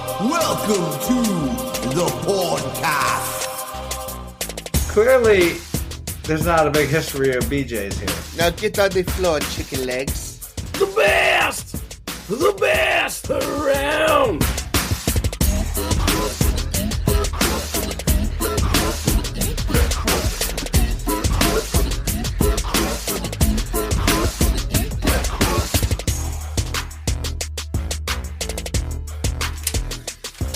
Welcome to the podcast. Clearly, there's not a big history of BJ's here. Now get on the floor, chicken legs. The best! The best around!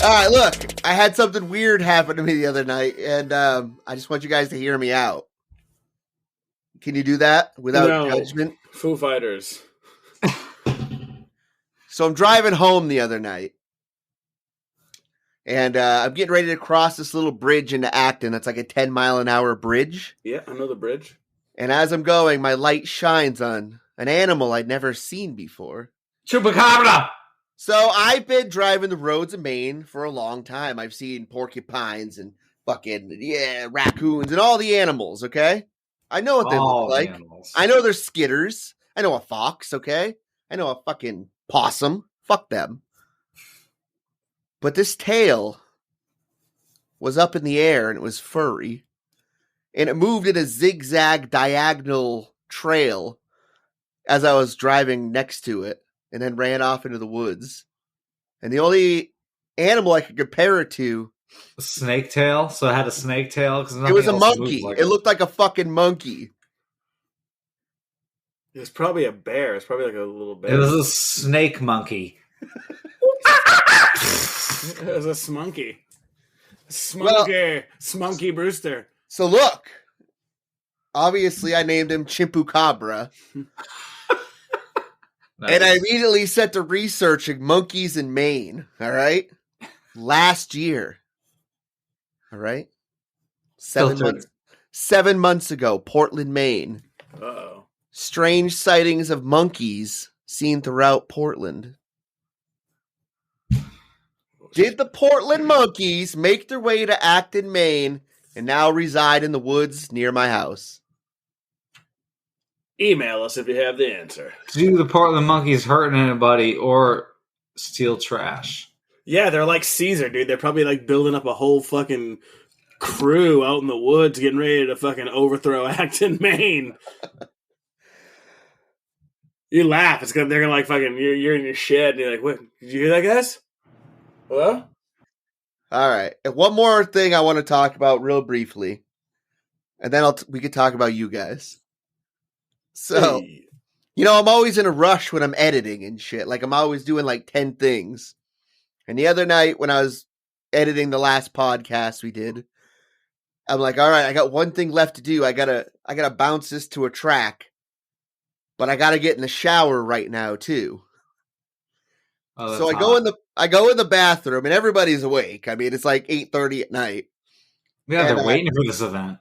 All right, look, I had something weird happen to me the other night, and I just want you guys to hear me out. Can you do that without judgment? Foo Fighters. So I'm driving home the other night, and I'm getting ready to cross this little bridge into Acton. It's like a 10-mile-an-hour bridge. Yeah, I know the bridge. And as I'm going, my light shines on an animal I'd never seen before. Chupacabra! So I've been driving the roads of Maine for a long time. I've seen porcupines and fucking, raccoons and all the animals, okay? I know what they look like. Animals. I know they're skitters. I know a fox, okay? I know a fucking possum. Fuck them. But this tail was up in the air and it was furry. And it moved in a zigzag diagonal trail as I was driving next to it. And then ran off into the woods. And the only animal I could compare it to... A snake tail? So it had a snake tail? It was a monkey. Like it looked like a fucking monkey. It was probably a bear. It's probably like a little bear. It was a snake monkey. It was a smunky. Smunky Brewster. So look. Obviously, I named him Chimpucabra. Nice. And I immediately set to researching monkeys in Maine, all right? Last year, all right? 7 months ago, Portland, Maine. Uh-oh. Strange sightings of monkeys seen throughout Portland. Did the Portland monkeys make their way to Acton, Maine, and now reside in the woods near my house? Email us if you have the answer. Do the Portland monkeys hurt anybody or steal trash? Yeah, they're like Caesar, dude. They're probably like building up a whole fucking crew out in the woods getting ready to fucking overthrow Acton, Maine. You laugh. They're gonna like fucking, you're in your shed and you're like, what? Did you hear that, guys? Hello? All right. And one more thing I want to talk about real briefly. And then we could talk about you guys. So, I'm always in a rush when I'm editing and shit. Like, I'm always doing like 10 things. And the other night when I was editing the last podcast we did, I'm like, all right, I got one thing left to do. I gotta bounce this to a track. But I gotta get in the shower right now too. Oh, so I go in the bathroom and everybody's awake. I mean, it's like 8:30 at night. Yeah, they're waiting for this event.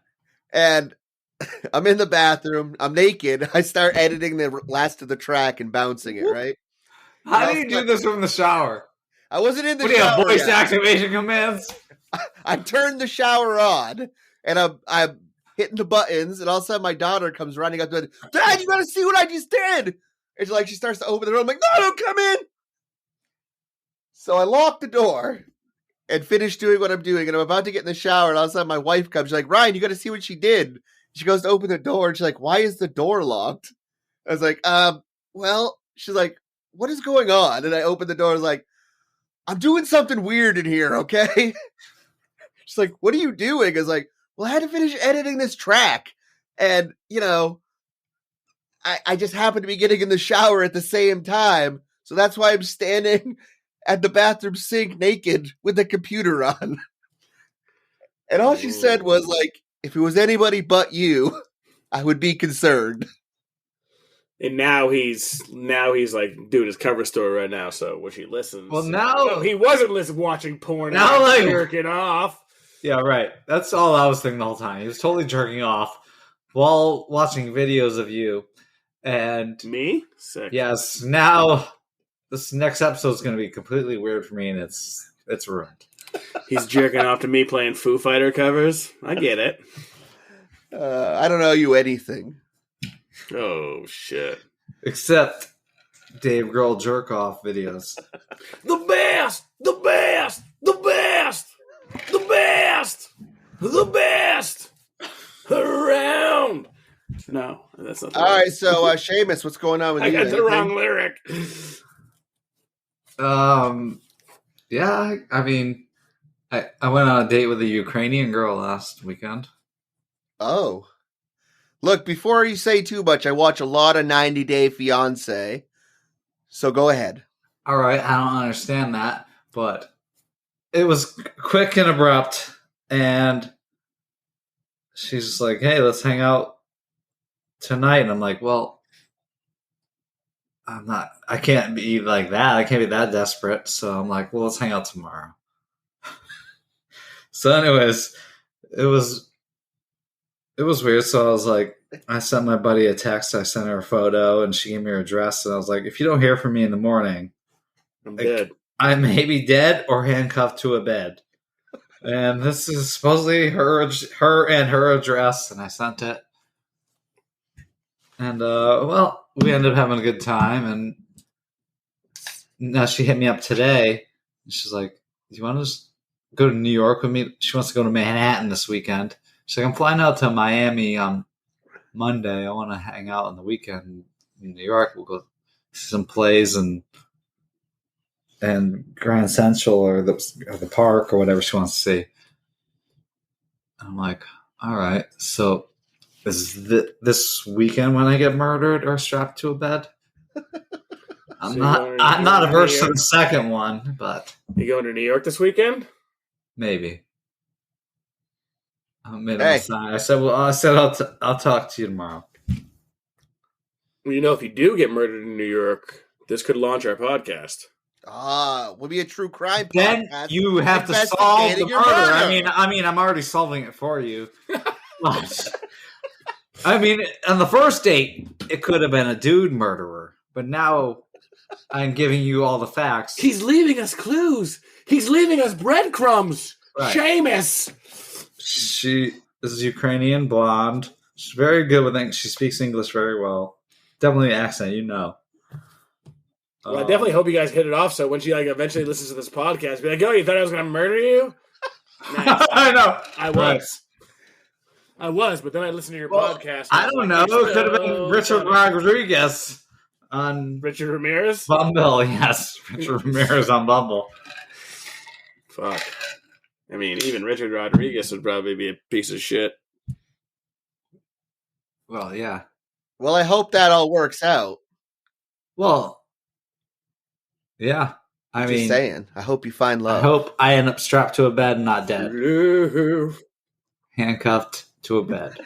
And I'm in the bathroom. I'm naked. I start editing the last of the track and bouncing it, right? How do you do this from the shower? I wasn't in the shower. What do you have, voice activation commands? I turned the shower on, and I'm hitting the buttons, and all of a sudden my daughter comes running up to me, Dad, you gotta see what I just did! And she starts to open the door. I'm like, no, don't come in! So I lock the door and finish doing what I'm doing, and I'm about to get in the shower, and all of a sudden my wife comes. She's like, Ryan, you gotta see what she did. She goes to open the door, and she's like, why is the door locked? I was like, well, she's like, what is going on? And I opened the door, I was like, I'm doing something weird in here, okay? She's like, what are you doing? I was like, well, I had to finish editing this track. And, I just happened to be getting in the shower at the same time. So that's why I'm standing at the bathroom sink naked with the computer on. And all she said was like, if it was anybody but you, I would be concerned. And now he's like doing his cover story right now. So when she listens, well, now he wasn't watching porn. Now, like jerking off. Yeah, right. That's all I was thinking the whole time. He was totally jerking off while watching videos of you and me. Sick. Yes. Now this next episode is going to be completely weird for me, and it's ruined. He's jerking off to me playing Foo Fighter covers. I get it. I don't owe you anything. Oh, shit. Except Dave Grohl jerk-off videos. The best! That's not All right, so Sheamus, what's going on with I you? got the Anything? wrong lyric. Yeah, I mean, I went on a date with a Ukrainian girl last weekend. Oh. Look, before you say too much, I watch a lot of 90 Day Fiancé. So go ahead. All right, I don't understand that, but it was quick and abrupt, and she's just like, "Hey, let's hang out tonight." And I'm like, "Well, I can't be like that. I can't be that desperate." So I'm like, "Well, let's hang out tomorrow." So, anyways, it was weird. So I was like, I sent my buddy a text. I sent her a photo, and she gave me her address. And I was like, if you don't hear from me in the morning, I'm dead. I may be dead or handcuffed to a bed. And this is supposedly her and her address, and I sent it. And well, we ended up having a good time. And now she hit me up today, and she's like, "Do you want to just go to New York with me?" She wants to go to Manhattan this weekend. She's like, "I'm flying out to Miami on Monday. I want to hang out on the weekend in New York. We'll go see some plays and Grand Central or the park or whatever she wants to see." I'm like, "All right. So is this weekend when I get murdered or strapped to a bed?" I'm not averse to the second one, but You going to New York this weekend? maybe. I made a Hey. sign. I said I'll talk to you tomorrow. Well, you know, if you do get murdered in New York, this could launch our podcast. We'll be a true crime Then podcast. you have to solve the Investigating murder. your murder. I mean, I'm already solving it for you. I mean, on the first date, it could have been a dude murderer, but now I'm giving you all the facts. He's leaving us clues. He's leaving us breadcrumbs. Right. Sheamus. She is Ukrainian, blonde. She's very good with English. She speaks English very well. Definitely an accent, you know. Well, I definitely hope you guys hit it off. So when she eventually listens to this podcast, be like, "Oh, you thought I was going to murder you?" Nice. I know. I was. I was, but then I listened to your podcast. I don't know. It could have been Richard Rodriguez on Richard Ramirez. Bumble. Yes, Richard Ramirez on Bumble. Fuck. I mean, even Richard Rodriguez would probably be a piece of shit. Well, yeah. Well, I hope that all works out. Well, yeah. I Just mean, saying. I hope you find love. I hope I end up strapped to a bed and not dead. Handcuffed to a bed.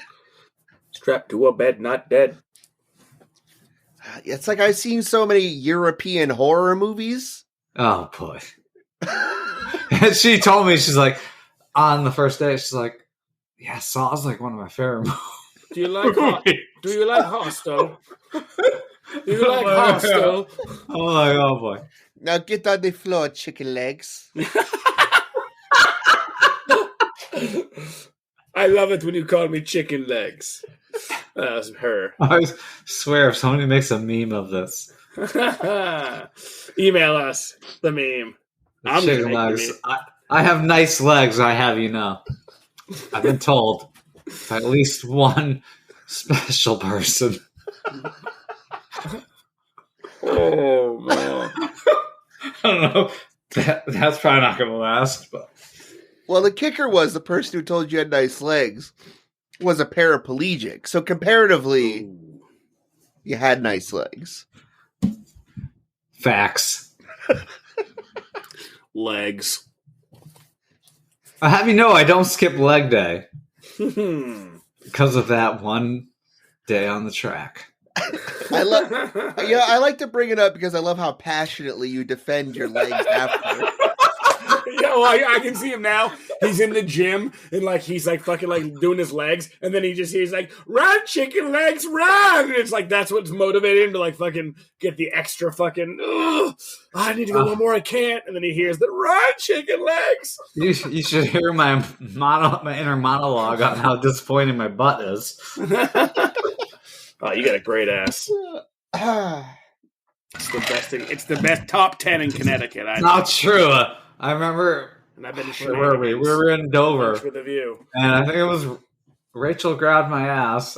Strapped to a bed, not dead. It's like I've seen so many European horror movies. Oh, boy. And she told me, she's like, on the first day, she's like, yeah, Saw's like one of my favorite movies. Do you like Hostel? Do you like Hostel? I'm like, oh, boy. Now get on the floor, chicken legs. I love it when you call me chicken legs. That was her. I swear, if somebody makes a meme of this. Email us the meme. I'm gonna Chicken make the legs. meme. I have nice legs, I have you know. I've been told by at least one special person. Oh, man. I don't know. That's probably not going to last. But Well, the kicker was the person who told you had nice legs was a paraplegic. So comparatively, you had nice legs. facts. Legs. I have you know I don't skip leg day because of that one day on the track. I like to bring it up because I love how passionately you defend your legs after. Yo, I can see him now. He's in the gym and he's fucking doing his legs, and then he just hears "Run, chicken legs, run!" And it's that's what's motivating him to fucking get the extra fucking. I need to go one more. I can't. And then he hears the "Run, chicken legs." You should hear my inner monologue on how disappointing my butt is. Oh, you got a great ass. It's the best thing. It's the best top 10 in Connecticut. Not true. I remember. And I've been Where were we? We were in Dover. With a view. And I think it was Rachel grabbed my ass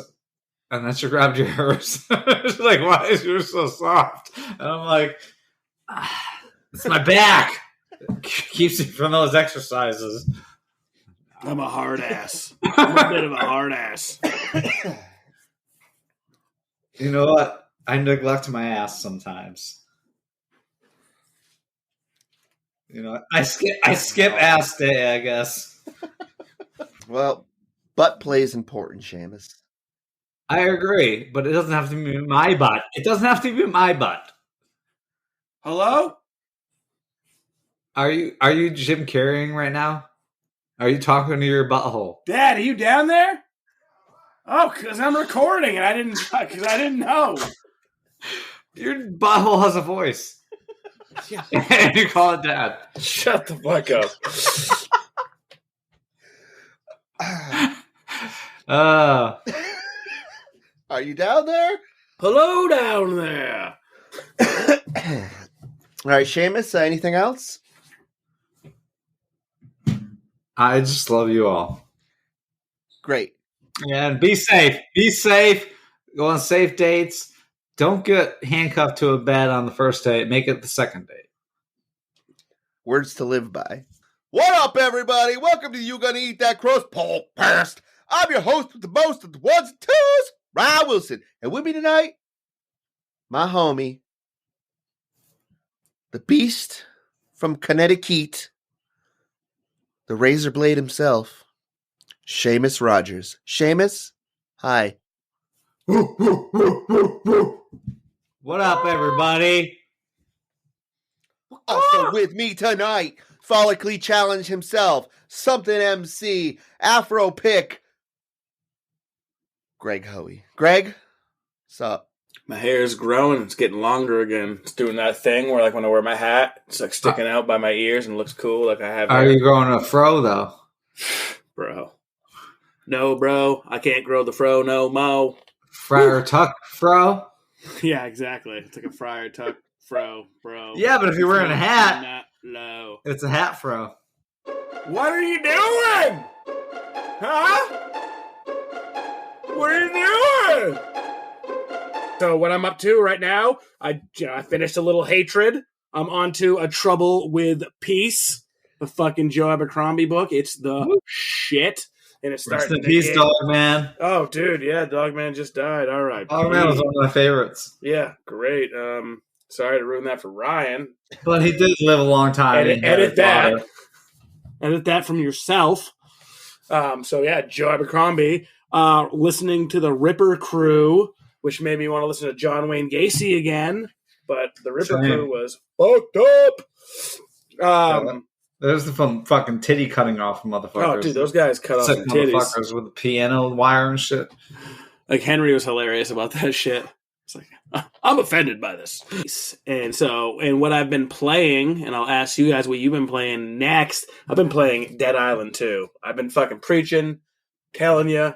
And then she grabbed yours. She's like, why is yours so soft? And I'm like, it's my back. It keeps me from those exercises. I'm a hard ass. I'm a bit of a hard ass. You know what? I neglect my ass sometimes. You know, I skip ass day, I guess. Well, butt play is important, Sheamus. I agree, but it doesn't have to be my butt. It doesn't have to be my butt. Hello? Are you Jim Carreying right now? Are you talking to your butthole? Dad, are you down there? Oh, because I'm recording and I didn't know. Your butthole has a voice. Yeah. And you call it dad. Shut the fuck up. Are you down there? Hello down there. All right, Sheamus, anything else? I just love you all. Great. And be safe. Be safe. Go on safe dates. Don't get handcuffed to a bed on the first date. Make it the second date. Words to live by. What up, everybody? Welcome to You Gonna Eat That Crust podcast. I'm your host with the most of the ones and twos, Ryan Wilson. And with me tonight, my homie, the beast from Connecticut, the razor blade himself, Sheamus Rogers. Sheamus, hi. What up, everybody? Also with me tonight, follically challenged himself, something MC, Afro pick, Greg Hoey. Greg, what's up? My hair is growing. It's getting longer again. It's doing that thing where, like, when I wear my hat, it's like sticking out by my ears and looks cool. Like I have. Are hair. you growing a fro though, Bro? No, bro. I can't grow the fro no mo. Friar Tuck fro? Yeah, exactly. It's like a Friar Tuck fro, bro. Yeah, but if you're wearing a hat, Not low. it's a hat fro. What are you doing? Huh? What are you doing? So what I'm up to right now, I finished A Little Hatred. I'm on to A Trouble with Peace, the fucking Joe Abercrombie book. It's the shit. And it's Rest starting in peace, get... Dog Man. Oh, dude, yeah, Dog Man just died. All right. Dog Man was one of my favorites. Yeah, great. Sorry to ruin that for Ryan. But he did live a long time. Edit that. Edit that from yourself. So yeah, Joe Abercrombie. Listening to the Ripper Crew, which made me want to listen to John Wayne Gacy again. But the Ripper Crew was fucked up. There's the fucking titty cutting off motherfuckers. Oh, dude, those guys cut off some titties. Motherfuckers with the piano wire and shit. Like, Henry was hilarious about that shit. It's like, I'm offended by this. And what I've been playing, and I'll ask you guys what you've been playing next. I've been playing Dead Island 2. I've been fucking preaching, telling you,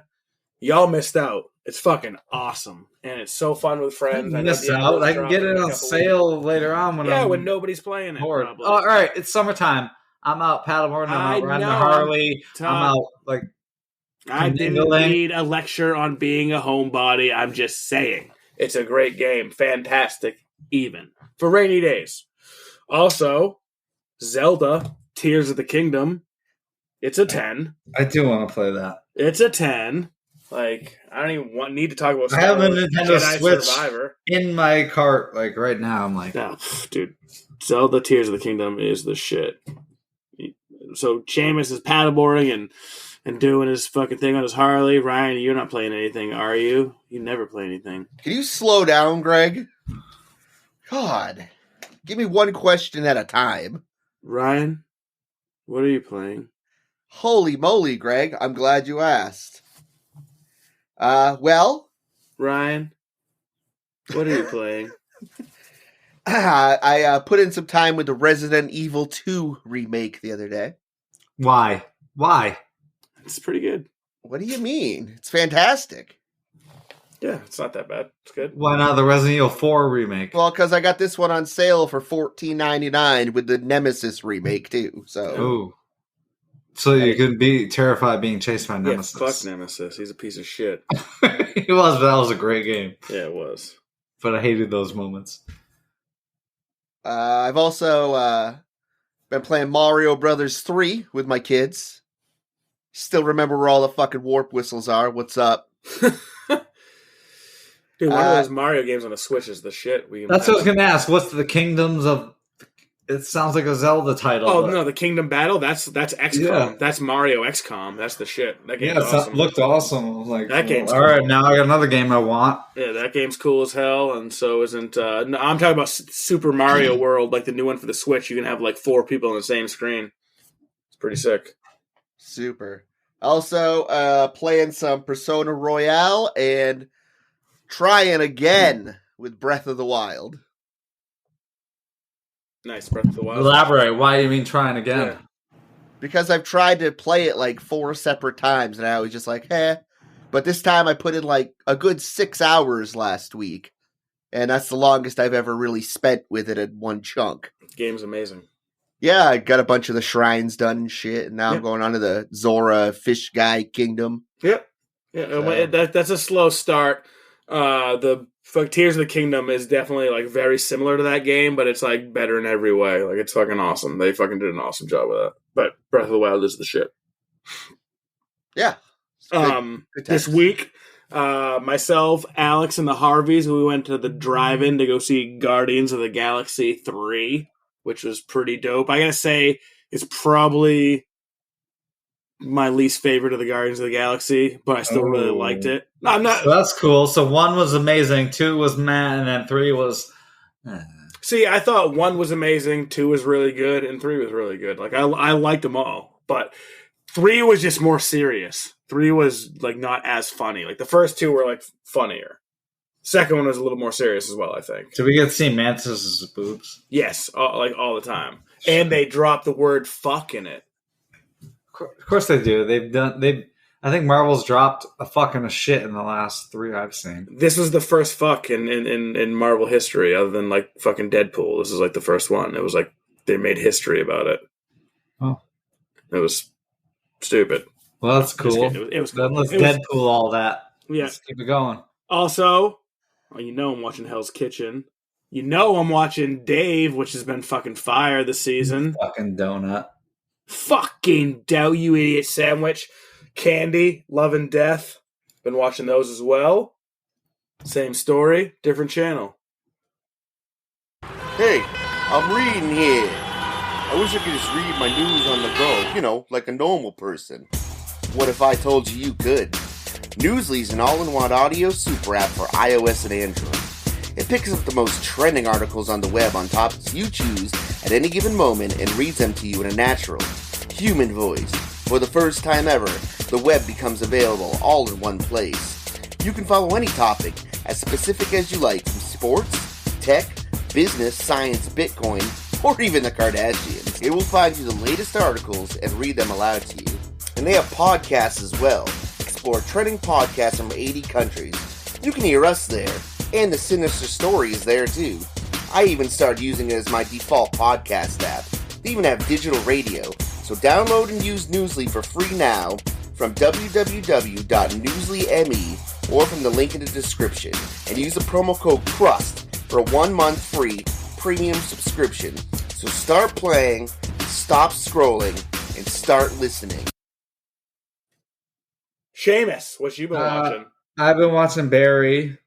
y'all missed out. It's fucking awesome. And it's so fun with friends. I missed out. I can get it on sale later on when nobody's playing it. Oh, all right. It's summertime. I'm out paddleboarding. I'm out riding the Harley. I'm out like. I didn't need a lecture on being a homebody. I'm just saying. It's a great game. Fantastic, even. For rainy days. Also, Zelda, Tears of the Kingdom. It's a 10. I do want to play that. It's a 10. Like, I don't even need to talk about I have the Nintendo Jedi Switch Survivor in my cart, like, right now. I'm like... No, dude. Zelda, Tears of the Kingdom is the shit. So, Sheamus is paddleboarding and doing his fucking thing on his Harley. Ryan, you're not playing anything, are you? You never play anything. Can you slow down, Greg? God. Give me one question at a time. Ryan, what are you playing? Holy moly, Greg. I'm glad you asked. Well? Ryan, what are you playing? I put in some time with the Resident Evil 2 remake the other day. Why? It's pretty good. What do you mean? It's fantastic. Yeah, it's not that bad. It's good. Why not the Resident Evil 4 remake? Well, because I got this one on sale for $14.99 with the Nemesis remake, too. So, Ooh. So you could be terrified being chased by Yeah, Nemesis. fuck Nemesis. He's a piece of shit. He was, but that was a great game. Yeah, it was. But I hated those moments. I've also been playing Mario Brothers 3 with my kids. Still remember where all the fucking warp whistles are. What's up? Dude, one of those Mario games on the Switch is the shit. That's what I was going to ask. What's the Kingdoms of... It sounds like a Zelda title. Oh, no, the Kingdom Battle? That's XCOM. Yeah. That's Mario XCOM. That's the shit. That game's Yeah, awesome. looked awesome. I was like, That game's all cool. right, now I got another game I want. Yeah, that game's cool as hell, and so isn't... no, I'm talking about Super Mario World, like the new one for the Switch. You can have like 4 people on the same screen. It's pretty sick. Super. Also, playing some Persona Royale and trying again with Breath of the Wild. Nice, Breath of the Wild. Elaborate. Why do you mean trying again? Yeah. Because I've tried to play it like 4 separate times, and I was just like, But this time I put in like a good 6 hours last week. And that's the longest I've ever really spent with it in one chunk. Game's amazing. Yeah, I got a bunch of the shrines done and shit, and now I'm going on to the Zora Fish Guy Kingdom. Yep. Yeah, that's a slow start. The Tears of the Kingdom is definitely like very similar to that game, but it's like better in every way. Like it's fucking awesome. They fucking did an awesome job with that. But Breath of the Wild is the shit. Yeah. Good This week, myself, Alex, and the Harveys, we went to the drive-in to go see Guardians of the Galaxy 3, which was pretty dope. I gotta say, it's probably my least favorite of the Guardians of the Galaxy, but I still really liked it. No, I'm not. Well, that's cool. So 1 was amazing, 2 was meh, and then 3 was... See, I thought 1 was amazing, 2 was really good, and 3 was really good. Like, I liked them all, but 3 was just more serious. 3 was, like, not as funny. Like, the first 2 were, like, funnier. Second one was a little more serious as well, I think. Did we get to see Mantis's boobs? Yes, all the time. And they dropped the word fuck in it. Of course they do. I think Marvel's dropped a fuck and a shit in the last 3 I've seen. This was the first fuck in Marvel history, other than, like, fucking Deadpool. This is, like, the first one. It was, like, they made history about it. Oh. It was stupid. Well, that's cool. It was Then cool. let's Deadpool all that. Yeah. Let's keep it going. Also, you know I'm watching Hell's Kitchen. You know I'm watching Dave, which has been fucking fire this season. Fucking donut. Fucking dough, you idiot sandwich. Candy, Love and Death. Been watching those as well. Same story, different channel. Hey, I'm reading here. I wish I could just read my news on the go, you know, like a normal person. What if I told you you could? Newsly's an all-in-one audio super app for iOS and Android. It picks up the most trending articles on the web on topics you choose at any given moment and reads them to you in a natural, human voice. For the first time ever, the web becomes available all in one place. You can follow any topic, as specific as you like, from sports, tech, business, science, Bitcoin, or even the Kardashians. It will find you the latest articles and read them aloud to you. And they have podcasts as well. Explore trending podcasts from 80 countries. You can hear us there, and the Sinister Story is there too. I even started using it as my default podcast app. They even have digital radio, so download and use Newsly for free now from www.newsly.me or from the link in the description, and use the promo code CRUST for a 1-month free premium subscription. So start playing, stop scrolling, and start listening. Sheamus, what you been watching? I've been watching Barry,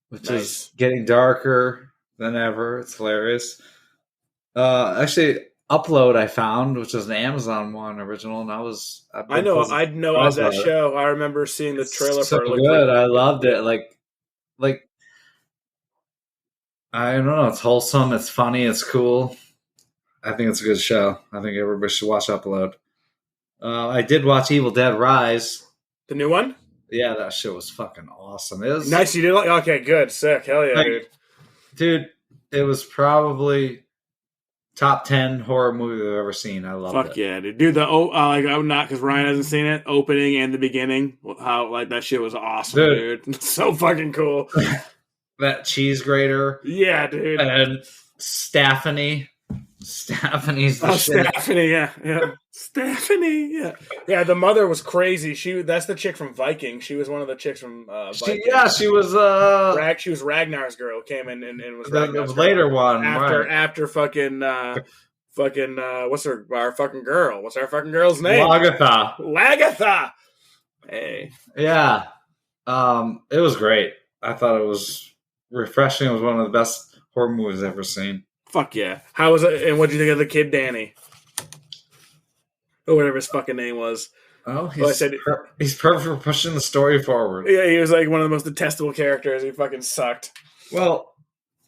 which Nice. is getting darker than ever. It's hilarious. Actually, Upload I found, which is an Amazon one original, and I know of that show. I remember seeing the trailer so for it. good. I loved it. Like I don't know. It's wholesome. It's funny. It's cool. I think it's a good show. I think everybody should watch Upload. I did watch Evil Dead Rise. The new one? Yeah, that shit was fucking awesome. It was Nice, you did like okay, good, sick, hell yeah, dude. It was probably top 10 horror movie I've ever seen. I love it. Fuck yeah, dude. I'm not because Ryan hasn't seen it. Opening and the beginning, how like that shit was awesome, dude. So fucking cool. That cheese grater. Yeah, dude. And Stephanie. Stephanie's the shit. Stephanie, yeah. Stephanie, yeah. The mother was crazy. That's the chick from Viking. She was one of the chicks from Viking. She was She was Ragnar's girl. Came in and was the Ragnar's later girl. one After fucking what's our fucking girl? What's our fucking girl's name? Lagatha. Hey. Yeah. It was great. I thought it was refreshing. It was one of the best horror movies I've ever seen. Fuck yeah. How was it? And what'd you think of the kid Danny? Or whatever his fucking name was. Oh, he's perfect for pushing the story forward. Yeah, he was like one of the most detestable characters. He fucking sucked. Well,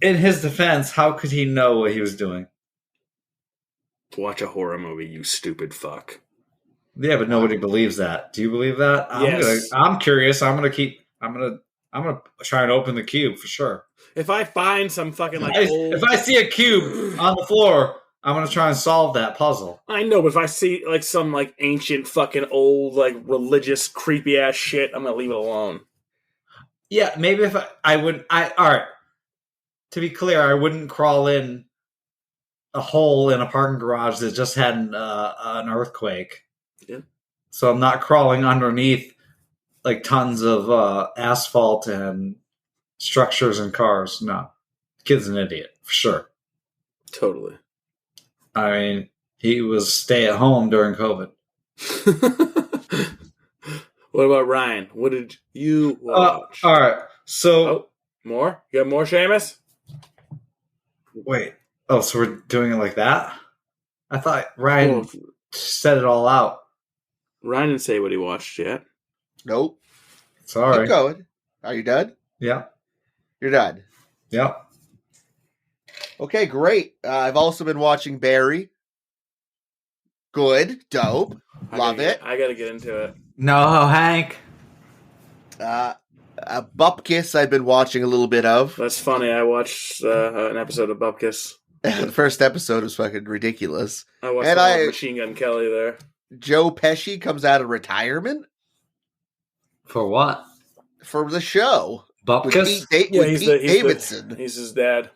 in his defense, how could he know what he was doing? Watch a horror movie, you stupid fuck. Yeah, but nobody believes that. Do you believe that? Yes. I'm curious. I'm gonna try and open the cube for sure. If I find some fucking if I see a cube on the floor, I'm gonna try and solve that puzzle. I know, but if I see like some like ancient fucking old like religious creepy ass shit, I'm gonna leave it alone. Yeah, maybe if I would. All right. To be clear, I wouldn't crawl in a hole in a parking garage that just had an earthquake. Yeah. So I'm not crawling underneath like tons of asphalt and structures and cars. No. The kid's an idiot, for sure. Totally. I mean, he was stay at home during COVID. What about Ryan? What did you watch? All right. So more? You got more, Sheamus? Wait. Oh, so we're doing it like that? I thought Ryan set it all out. Ryan didn't say what he watched yet. Nope. Sorry. Keep going. Are you done? Yeah. You're done. Yep. Okay, great. I've also been watching Barry. Good. Dope. Love it. I gotta get into it. No, Hank. Bupkis I've been watching a little bit of. That's funny. I watched an episode of Bupkis. The first episode was fucking ridiculous. I watched Machine Gun Kelly there. Joe Pesci comes out of retirement. For what? For the show. Bupkis? With Pete Davidson. He's his dad.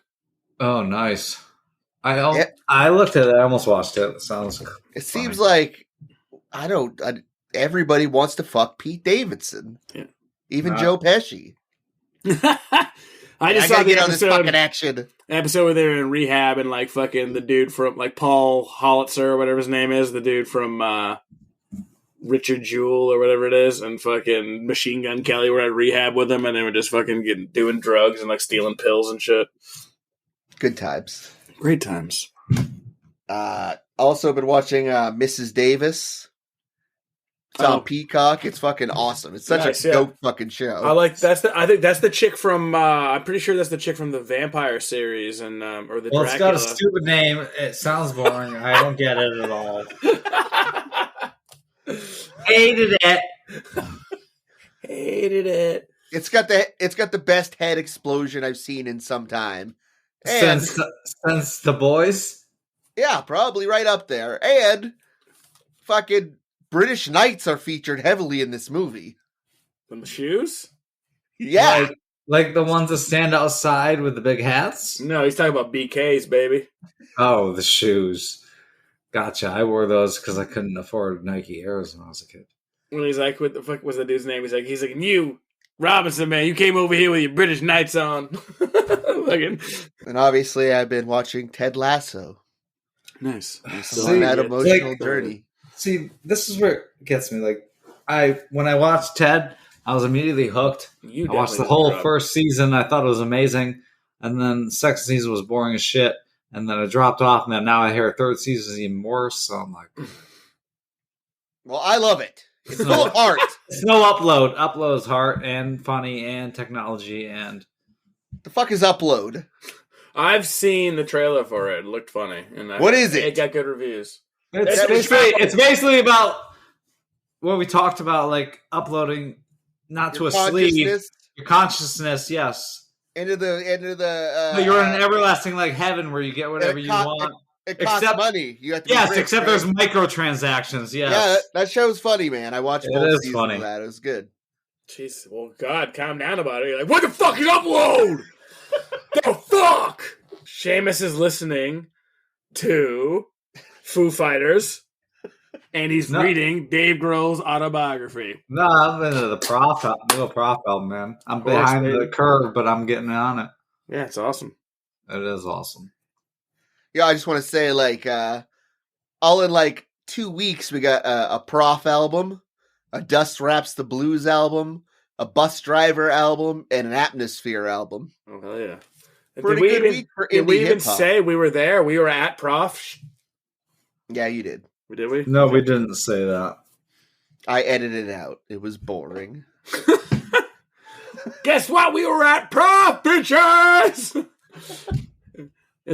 Oh, nice. I looked at it. I almost watched it. It sounds. It seems like everybody wants to fuck Pete Davidson. Yeah. Even Joe Pesci. I just saw the episode, this fucking action. Episode where they're in rehab and like fucking the dude from like Paul Hollitzer or whatever his name is, the dude from Richard Jewell or whatever it is, and fucking Machine Gun Kelly were at rehab with him, and they were just fucking doing drugs and like stealing pills and shit. Good times. Great times. Also been watching Mrs. Davis. It's on Peacock. It's fucking awesome. It's such a dope fucking show. I think that's the chick from I'm pretty sure that's the chick from the Vampire series and or the Dracula. It's got a stupid name. It sounds boring. I don't get it at all. Hated it. Hated it. It's got the best head explosion I've seen in some time. And since The Boys? Yeah, probably right up there. And fucking British Knights are featured heavily in this movie. The shoes? Yeah. Like the ones that stand outside with the big hats? No, he's talking about BKs, baby. Oh, the shoes. Gotcha. I wore those because I couldn't afford Nike Airs when I was a kid. When he's like, what the fuck was the dude's name? He's like, you, Robinson, man, you came over here with your British Knights on. And obviously I've been watching Ted Lasso. Nice. On that emotional journey. See, this is where it gets me. Like, when I watched Ted, I was immediately hooked. I watched the whole first season. I thought it was amazing. And then the second season was boring as shit. And then it dropped off. And then now I hear third season is even worse. So I'm like... Well, I love it. It's full of heart. It's no upload. Upload is heart and funny and technology and... The fuck is Upload? I've seen the trailer for it. It looked funny. And what is it? It got good reviews. It's basically about what we talked about, like uploading not to a sleeve, your consciousness, yes. Into the you're in an everlasting like heaven where you get whatever you want. It costs money. You have to rich, except right? There's microtransactions. Yes. Yeah, that show's funny, man. I watched both seasons of that. It was good. Jeez, well, God, calm down about it. You're like, what the fuck is Upload? The fuck? Sheamus is listening to Foo Fighters, and he's No. reading Dave Grohl's autobiography. No, I'm into the Prof album, man. I'm course, behind baby. the curve, but I'm getting on it. Yeah, it's awesome. It is awesome. Yeah, I just want to say, like, all in like 2 weeks, we got a Prof album, a Dust Raps the Blues album, a Bus Driver album, and an Atmosphere album. Oh, hell yeah. Pretty good week for Did we indie even hip-hop. say we were there? We were at Prof? Yeah, you did. Did we? No, we didn't say that. I edited it out. It was boring. Guess what? We were at Prof, bitches!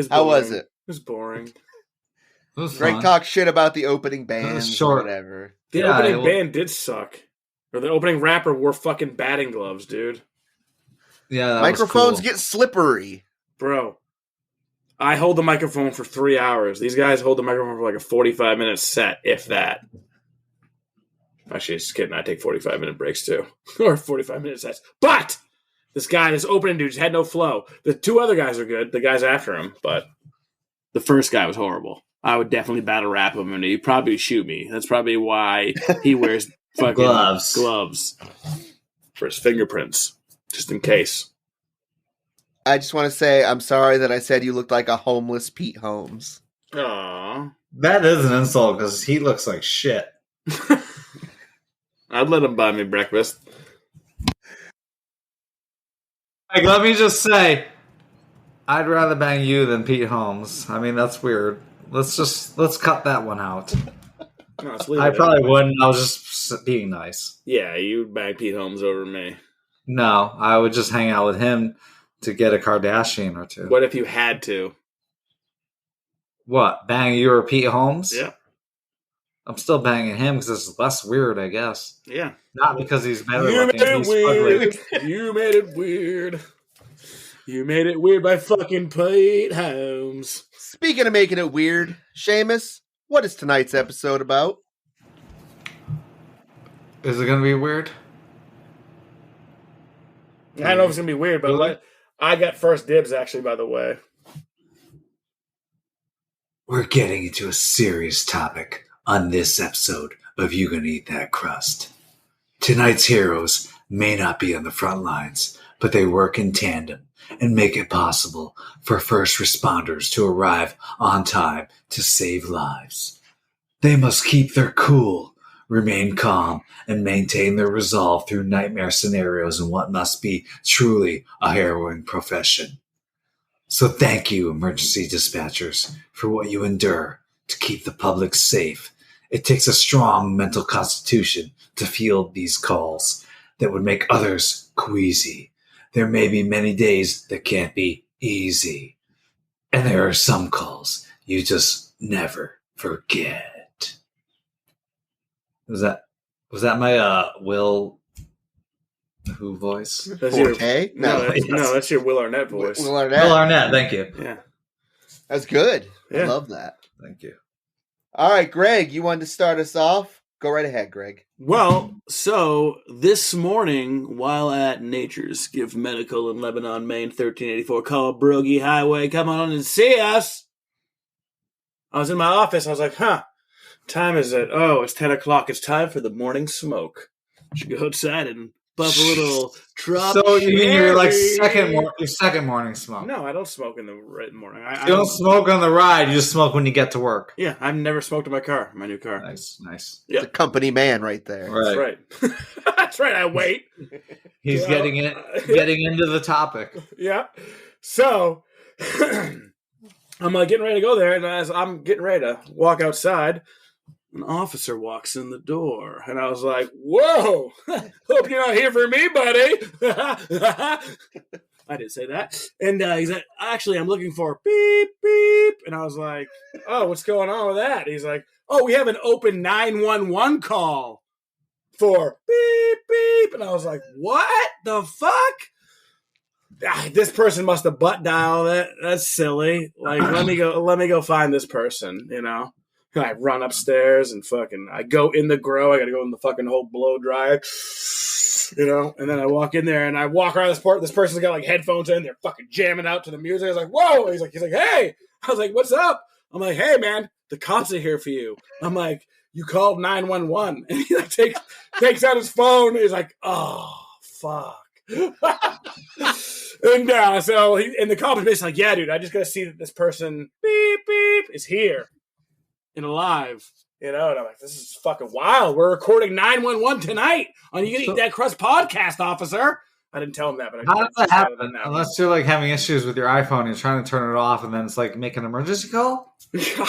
How was it? It was boring. It was Greg fun. talked shit about the opening bands, short. or whatever. The Yeah, opening it- band did suck. Or the opening rapper wore fucking batting gloves, dude. Yeah, that Microphones was cool. get slippery. Bro, I hold the microphone for 3 hours. These guys hold the microphone for like a 45-minute set, if that. Actually, just kidding. I take 45-minute breaks too. Or 45-minute sets. But this guy, this opening dude, just had no flow. The two other guys are good. The guys after him. But the first guy was horrible. I would definitely battle rap him, and he'd probably shoot me. That's probably why he wears fucking gloves for his fingerprints, just in case. I just want to say I'm sorry that I said you looked like a homeless Pete Holmes. Aww. That is an insult because he looks like shit. I'd let him buy me breakfast. Like, let me just say, I'd rather bang you than Pete Holmes. I mean, that's weird. Let's cut that one out. No, let's leave I it. probably wouldn't. I was just being nice. Yeah, you'd bang Pete Holmes over me. No, I would just hang out with him to get a Kardashian or two. What if you had to? What? Bang you or Pete Holmes? Yeah. I'm still banging him because it's less weird, I guess. Yeah. Not because he's better You looking. made it He's weird. ugly. You made it weird. You made it weird by fucking Pete Holmes. Speaking of making it weird, Sheamus, what is tonight's episode about? Is it going to be weird? I don't know if it's going to be weird, but Really? I got first dibs, actually, by the way. We're getting into a serious topic on this episode of You Gonna Eat That Crust. Tonight's heroes may not be on the front lines, but they work in tandem and make it possible for first responders to arrive on time to save lives. They must keep their cool, remain calm, and maintain their resolve through nightmare scenarios in what must be truly a harrowing profession. So thank you, emergency dispatchers, for what you endure to keep the public safe. It takes a strong mental constitution to field these calls that would make others queasy. There may be many days that can't be easy. And there are some calls you just never forget. Was that my Will Who voice? That's your, Forte? no, No, that's your Will Arnett voice. Will Arnett. Will Arnett, thank you. Yeah. That's good. I Yeah. love that. Thank you. All right, Greg, you wanted to start us off? Go right ahead, Greg. Well, so this morning, while at Nature's Give Medical in Lebanon, Maine, 1384 Colebrogi Highway, come on and see us. I was in my office. I was like, time is it? Oh, it's 10 o'clock. It's time for the morning smoke. Should go outside and puff a little drop. So you mean you're like cherry. your second morning smoke? No, I don't smoke in the morning. You don't smoke on the ride. You just smoke when you get to work. Yeah, I've never smoked in my car, my new car. Nice. Yeah. The company man right there. That's right. That's right. I wait. He's Yeah. getting into the topic. Yeah. So I'm like getting ready to go there, and as I'm getting ready to walk outside, an officer walks in the door, and I was like, "Whoa! Hope you're not here for me, buddy." I didn't say that. And he's like, "Actually, I'm looking for beep beep," and I was like, "Oh, what's going on with that?" He's like, "Oh, we have an open 911 call for beep beep," and I was like, "What the fuck?" This person must have butt dialed it. That's silly. Like, let me go find this person, you know? I run upstairs and I go in the grow. I got to go in the fucking whole blow dryer, you know? And then I walk in there and I walk around this part. This person's got like headphones in. They're fucking jamming out to the music. I was like, whoa. He's like, hey. I was like, what's up? I'm like, hey, man, the cops are here for you. I'm like, you called 911. And he like, takes out his phone. He's like, oh, fuck. And so the cop is basically like, yeah, dude, I just got to see that this person, beep, beep, is here and alive. You know, and I'm like, this is fucking wild. We're recording 911 tonight on You Gonna Eat That Crust podcast, officer. I didn't tell him that, but how does that happen? Unless you're like having issues with your iPhone, you're trying to turn it off, and then it's like make an emergency call.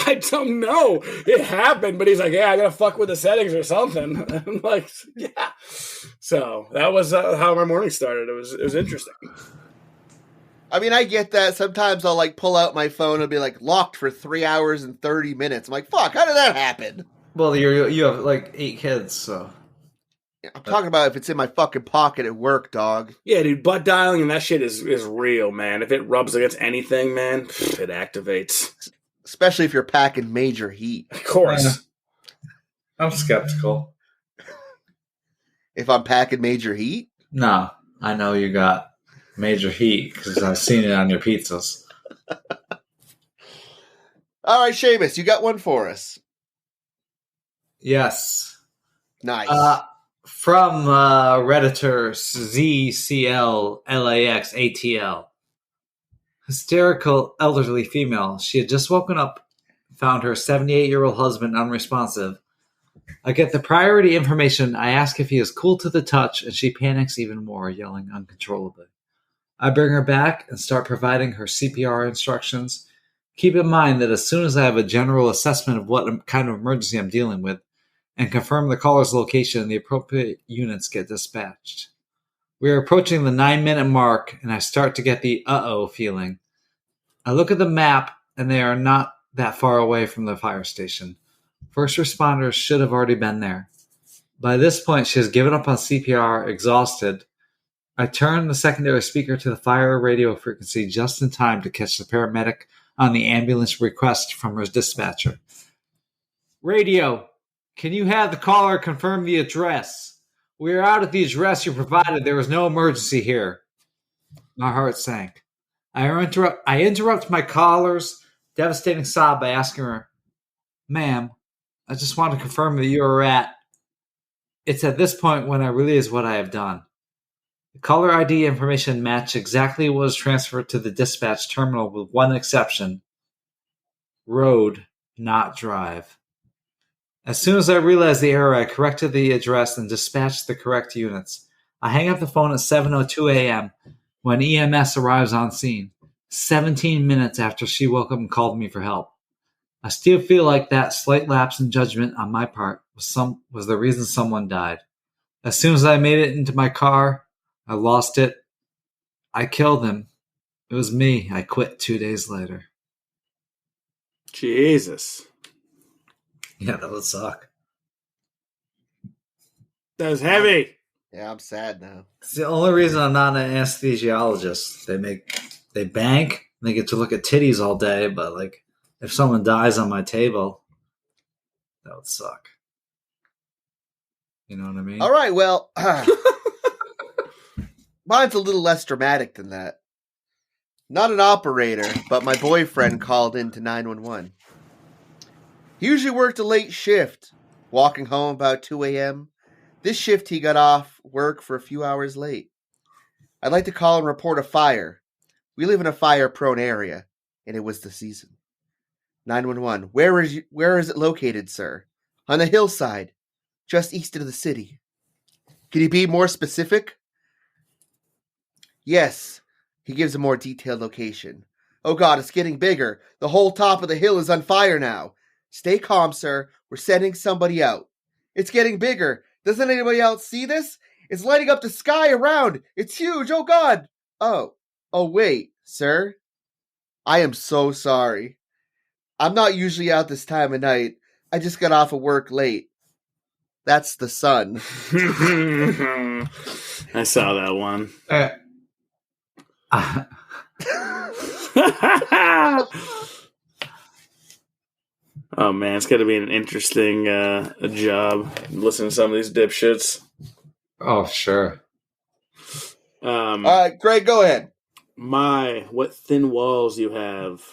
I don't know. It happened, but he's like, yeah, I gotta fuck with the settings or something. I'm like, yeah. So that was how my morning started. It was interesting. I mean, I get that. Sometimes I'll like pull out my phone and be like locked for 3 hours and 30 minutes. I'm like, fuck, how did that happen? Well, you have like 8 kids, so. I'm talking about if it's in my fucking pocket at work, dog. Yeah, dude, butt dialing and that shit is real, man. If it rubs against anything, man, it activates. Especially if you're packing major heat. Of course. I'm skeptical. If I'm packing major heat? No, I know you got major heat because I've seen it on your pizzas. All right, Sheamus, you got one for us. Yes. Nice. From Redditor ZCLLAXATL. Hysterical elderly female. She had just woken up, found her 78-year-old husband unresponsive. I get the priority information. I ask if he is cool to the touch, and she panics even more, yelling uncontrollably. I bring her back and start providing her CPR instructions. Keep in mind that as soon as I have a general assessment of what kind of emergency I'm dealing with, and confirm the caller's location, the appropriate units get dispatched. We are approaching the 9-minute mark, and I start to get the uh-oh feeling. I look at the map, and they are not that far away from the fire station. First responders should have already been there. By this point, she has given up on CPR, exhausted. I turn the secondary speaker to the fire radio frequency just in time to catch the paramedic on the ambulance request from her dispatcher. Radio, can you have the caller confirm the address? We are out at the address you provided. There is no emergency here. My heart sank. I interrupt my caller's devastating sob by asking her, ma'am, I just want to confirm that you are at. It's at this point when I realize what I have done. The caller ID information matched exactly what was transferred to the dispatch terminal with one exception. Road, not drive. As soon as I realized the error, I corrected the address and dispatched the correct units. I hang up the phone at 7:02 a.m. when EMS arrives on scene, 17 minutes after she woke up and called me for help. I still feel like that slight lapse in judgment on my part was the reason someone died. As soon as I made it into my car, I lost it. I killed him. It was me. I quit 2 days later. Jesus. Yeah, that would suck. That was heavy. Yeah, I'm sad now. It's the only reason I'm not an anesthesiologist. They bank, they get to look at titties all day, but like if someone dies on my table, that would suck. You know what I mean? All right, well, mine's a little less dramatic than that. Not an operator, but my boyfriend called into 911. He usually worked a late shift, walking home about 2 a.m. This shift he got off work for a few hours late. I'd like to call and report a fire. We live in a fire-prone area, and it was the season. 911, where is it located, sir? On the hillside, just east of the city. Can you be more specific? Yes, he gives a more detailed location. Oh God, it's getting bigger. The whole top of the hill is on fire now. Stay calm, sir. We're sending somebody out. It's getting bigger. Doesn't anybody else see this? It's lighting up the sky around. It's huge. Oh God. Oh wait, sir. I am so sorry. I'm not usually out this time of night. I just got off of work late. That's the sun. I saw that one. Oh man, it's got to be an interesting job listening to some of these dipshits. Oh, sure. All right, Greg, go ahead. What thin walls you have.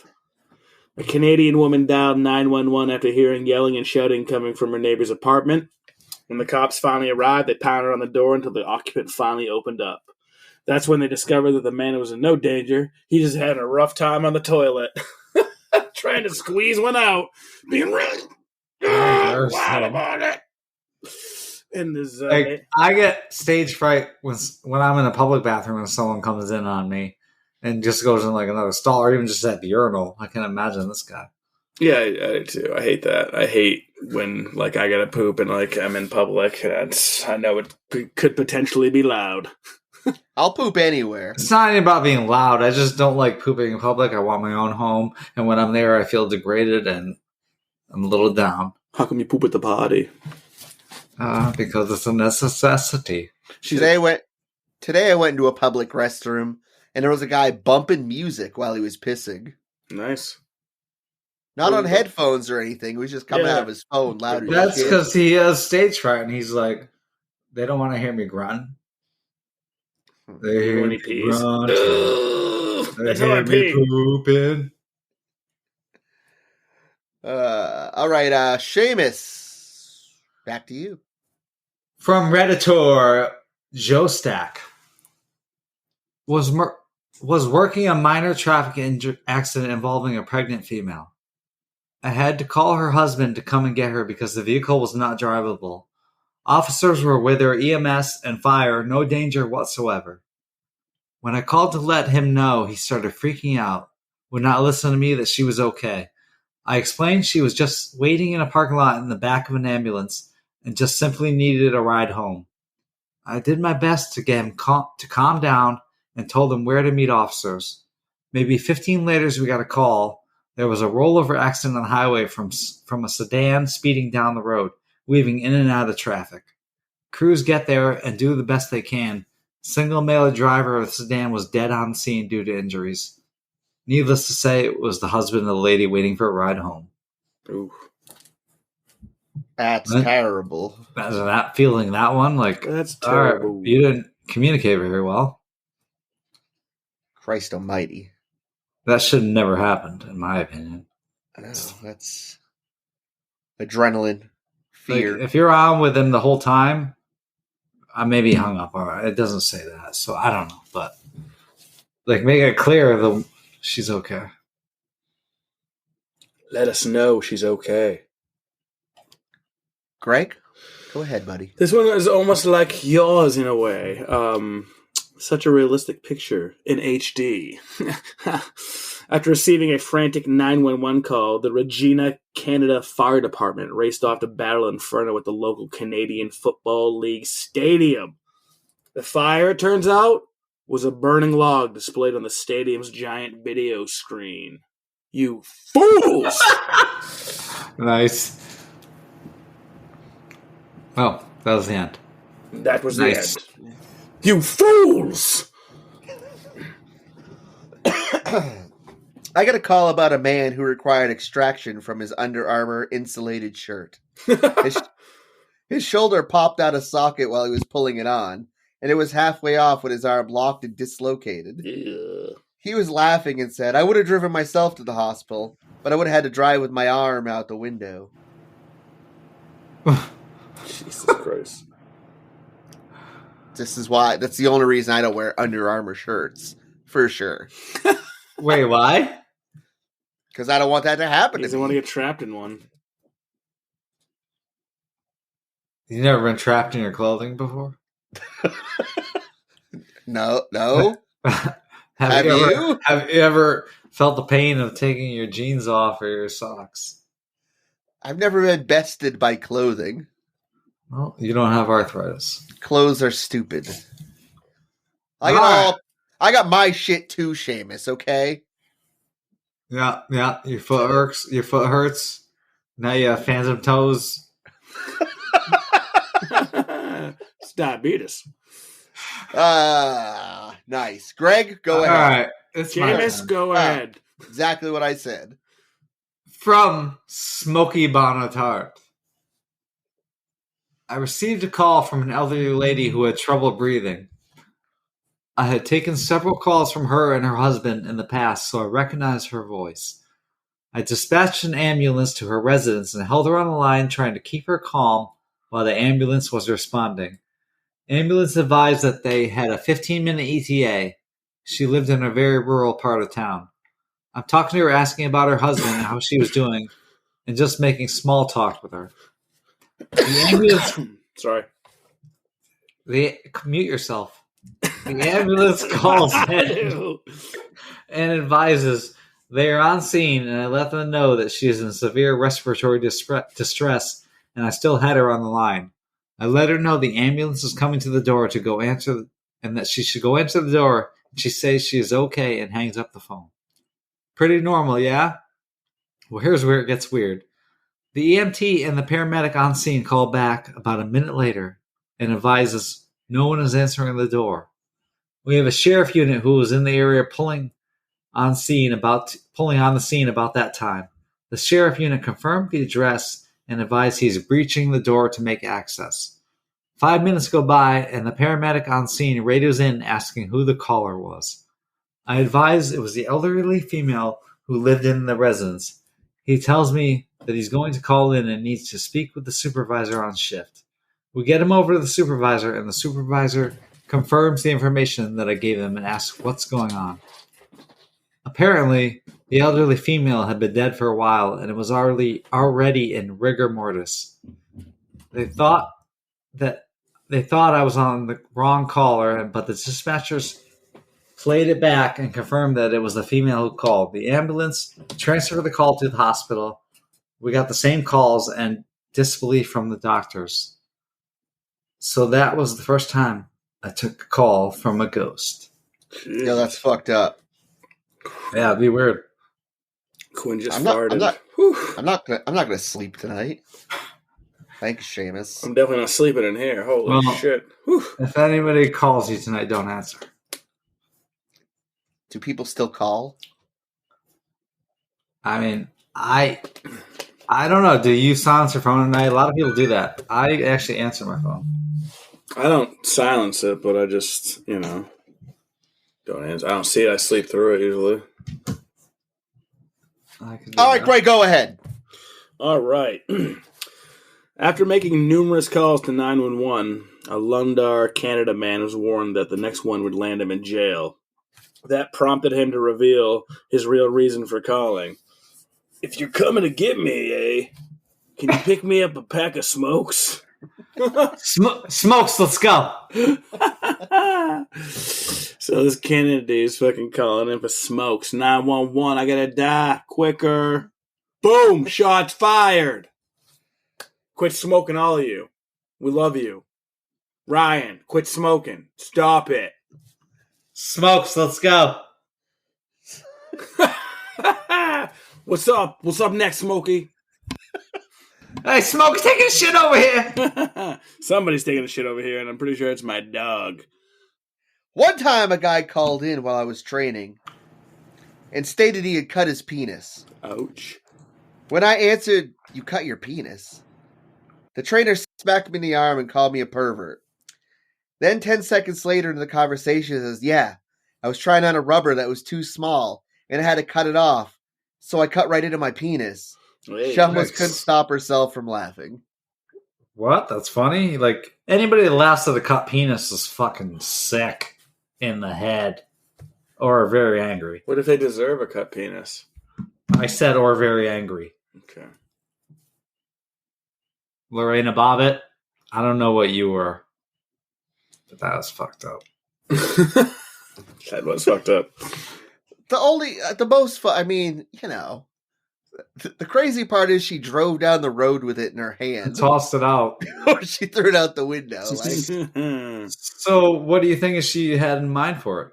A Canadian woman dialed 911 after hearing yelling and shouting coming from her neighbor's apartment. When the cops finally arrived, they pounded on the door until the occupant finally opened up. That's when they discovered that the man was in no danger. He just had a rough time on the toilet. Trying to squeeze one out. Being really loud about it. And this, I get stage fright when I'm in a public bathroom and someone comes in on me and just goes in like another stall or even just at the urinal. I can't imagine this guy. Yeah, I do too. I hate that. I hate when like I gotta poop and like I'm in public and I know it could potentially be loud. I'll poop anywhere. It's not even about being loud. I just don't like pooping in public. I want my own home. And when I'm there, I feel degraded and I'm a little down. How come you poop at the party? Because it's a necessity. Today I went into a public restroom and there was a guy bumping music while he was pissing. Nice. Not on headphones or anything. It was just coming out of his phone loud as That's shit. because he has stage fright and he's like, they don't want to hear me grunt. They hear When me he pees. grunt. That's They how I hear pee. me pooping. All right, Sheamus. Back to you. From Redditor, Joe Stack was working a minor traffic accident involving a pregnant female. I had to call her husband to come and get her because the vehicle was not drivable. Officers were with her, EMS and fire, no danger whatsoever. When I called to let him know, he started freaking out, would not listen to me that she was okay. I explained she was just waiting in a parking lot in the back of an ambulance and just simply needed a ride home. I did my best to get him to calm down and told him where to meet officers. Maybe 15 later, we got a call. There was a rollover accident on the highway from a sedan speeding down the road, weaving in and out of traffic. Crews get there and do the best they can. Single male driver of the sedan was dead on the scene due to injuries. Needless to say, it was the husband of the lady waiting for a ride home. Ooh. That's terrible. Imagine that feeling that one. Like, That's terrible. You didn't communicate very well. Christ almighty. That should have never happened, in my opinion. I know, that's adrenaline, fear. Like, if you're on with him the whole time, I maybe hung up. All right, it doesn't say that, so I don't know. But like, make it clear she's okay. Let us know she's okay. Greg, go ahead, buddy. This one is almost like yours in a way. Such a realistic picture in HD. After receiving a frantic 911 call, the Regina, Canada Fire Department raced off to battle inferno at the local Canadian Football League stadium. The fire, it turns out, was a burning log displayed on the stadium's giant video screen. You fools! Nice. Oh, that was the end. That was Nice. the end. You fools! I got a call about a man who required extraction from his Under Armour insulated shirt. His shoulder popped out of socket while he was pulling it on, and it was halfway off when his arm locked and dislocated. Yeah. He was laughing and said, I would have driven myself to the hospital, but I would have had to drive with my arm out the window. Jesus Christ. That's the only reason I don't wear Under Armour shirts. For sure. Wait, why? Because I don't want that to happen He to doesn't me. want to get trapped in one. You never been trapped in your clothing before? No. Have you? Have you ever felt the pain of taking your jeans off or your socks? I've never been bested by clothing. Well, you don't have arthritis. Clothes are stupid. I got my shit too, Sheamus, okay? Yeah. Your foot hurts. Your foot hurts. Now you have phantom toes. It's diabetes. Nice. Greg, go All ahead. right. It's my Jameis, turn. go ahead. Exactly what I said. From Smoky Bonatart. I received a call from an elderly lady who had trouble breathing. I had taken several calls from her and her husband in the past, so I recognized her voice. I dispatched an ambulance to her residence and held her on the line, trying to keep her calm while the ambulance was responding. Ambulance advised that they had a 15-minute ETA. She lived in a very rural part of town. I'm talking to her, asking about her husband and how she was doing, and just making small talk with her. The ambulance... Sorry. Mute yourself. The ambulance calls in and advises they are on scene, and I let them know that she is in severe respiratory distress, and I still had her on the line. I let her know the ambulance is coming to the door to go answer, and that she should go answer the door. She says she is okay and hangs up the phone. Pretty normal, yeah? Well, here's where it gets weird. The EMT and the paramedic on scene call back about a minute later and advises no one is answering the door. We have a sheriff unit who was in the area pulling on the scene about that time. The sheriff unit confirmed the address and advised he's breaching the door to make access. 5 minutes go by and the paramedic on scene radios in asking who the caller was. I advise it was the elderly female who lived in the residence. He tells me that he's going to call in and needs to speak with the supervisor on shift. We get him over to the supervisor, and the supervisor confirms the information that I gave him and asks what's going on. Apparently, the elderly female had been dead for a while, and it was already in rigor mortis. They thought I was on the wrong caller, but the dispatchers played it back and confirmed that it was the female who called. The ambulance transferred the call to the hospital. We got the same calls and disbelief from the doctors. So that was the first time I took a call from a ghost. Yeah, that's fucked up. Yeah, it'd be weird. Quinn just I'm farted. not gonna sleep tonight. Thanks, Sheamus. I'm definitely not sleeping in here. Holy shit. Whew. If anybody calls you tonight, don't answer. Do people still call? I mean, I don't know. Do you silence your phone at night? A lot of people do that. I actually answer my phone. I don't silence it, but I just, don't answer. I don't see it. I sleep through it usually. All right, Gray, go ahead. All right. After making numerous calls to 911, a Lundar, Canada man was warned that the next one would land him in jail. That prompted him to reveal his real reason for calling. If you're coming to get me, can you pick me up a pack of smokes? Smokes, let's go. So this Canada dude is fucking calling in for smokes. 911, I gotta die quicker. Boom, shots fired. Quit smoking, all of you. We love you. Ryan, quit smoking. Stop it. Smokes, let's go. What's up? What's up next, Smokey? Hey, Smokey's taking a shit over here. Somebody's taking a shit over here, and I'm pretty sure it's my dog. One time a guy called in while I was training and stated he had cut his penis. Ouch. When I answered, "You cut your penis?" the trainer smacked me in the arm and called me a pervert. Then 10 seconds later in the conversation says, "Yeah, I was trying on a rubber that was too small and I had to cut it off. So I cut right into my penis." Hey, she almost nice. couldn't stop herself from laughing. What? That's funny? Like, anybody that laughs at a cut penis is fucking sick in the head. Or very angry. What if they deserve a cut penis? I said or very angry. Okay. Lorena Bobbitt, I don't know what you were. But that was fucked up. That was fucked up. The most fun, the crazy part is she drove down the road with it in her hand. Tossed it out. Or she threw it out the window. So what do you think she had in mind for it?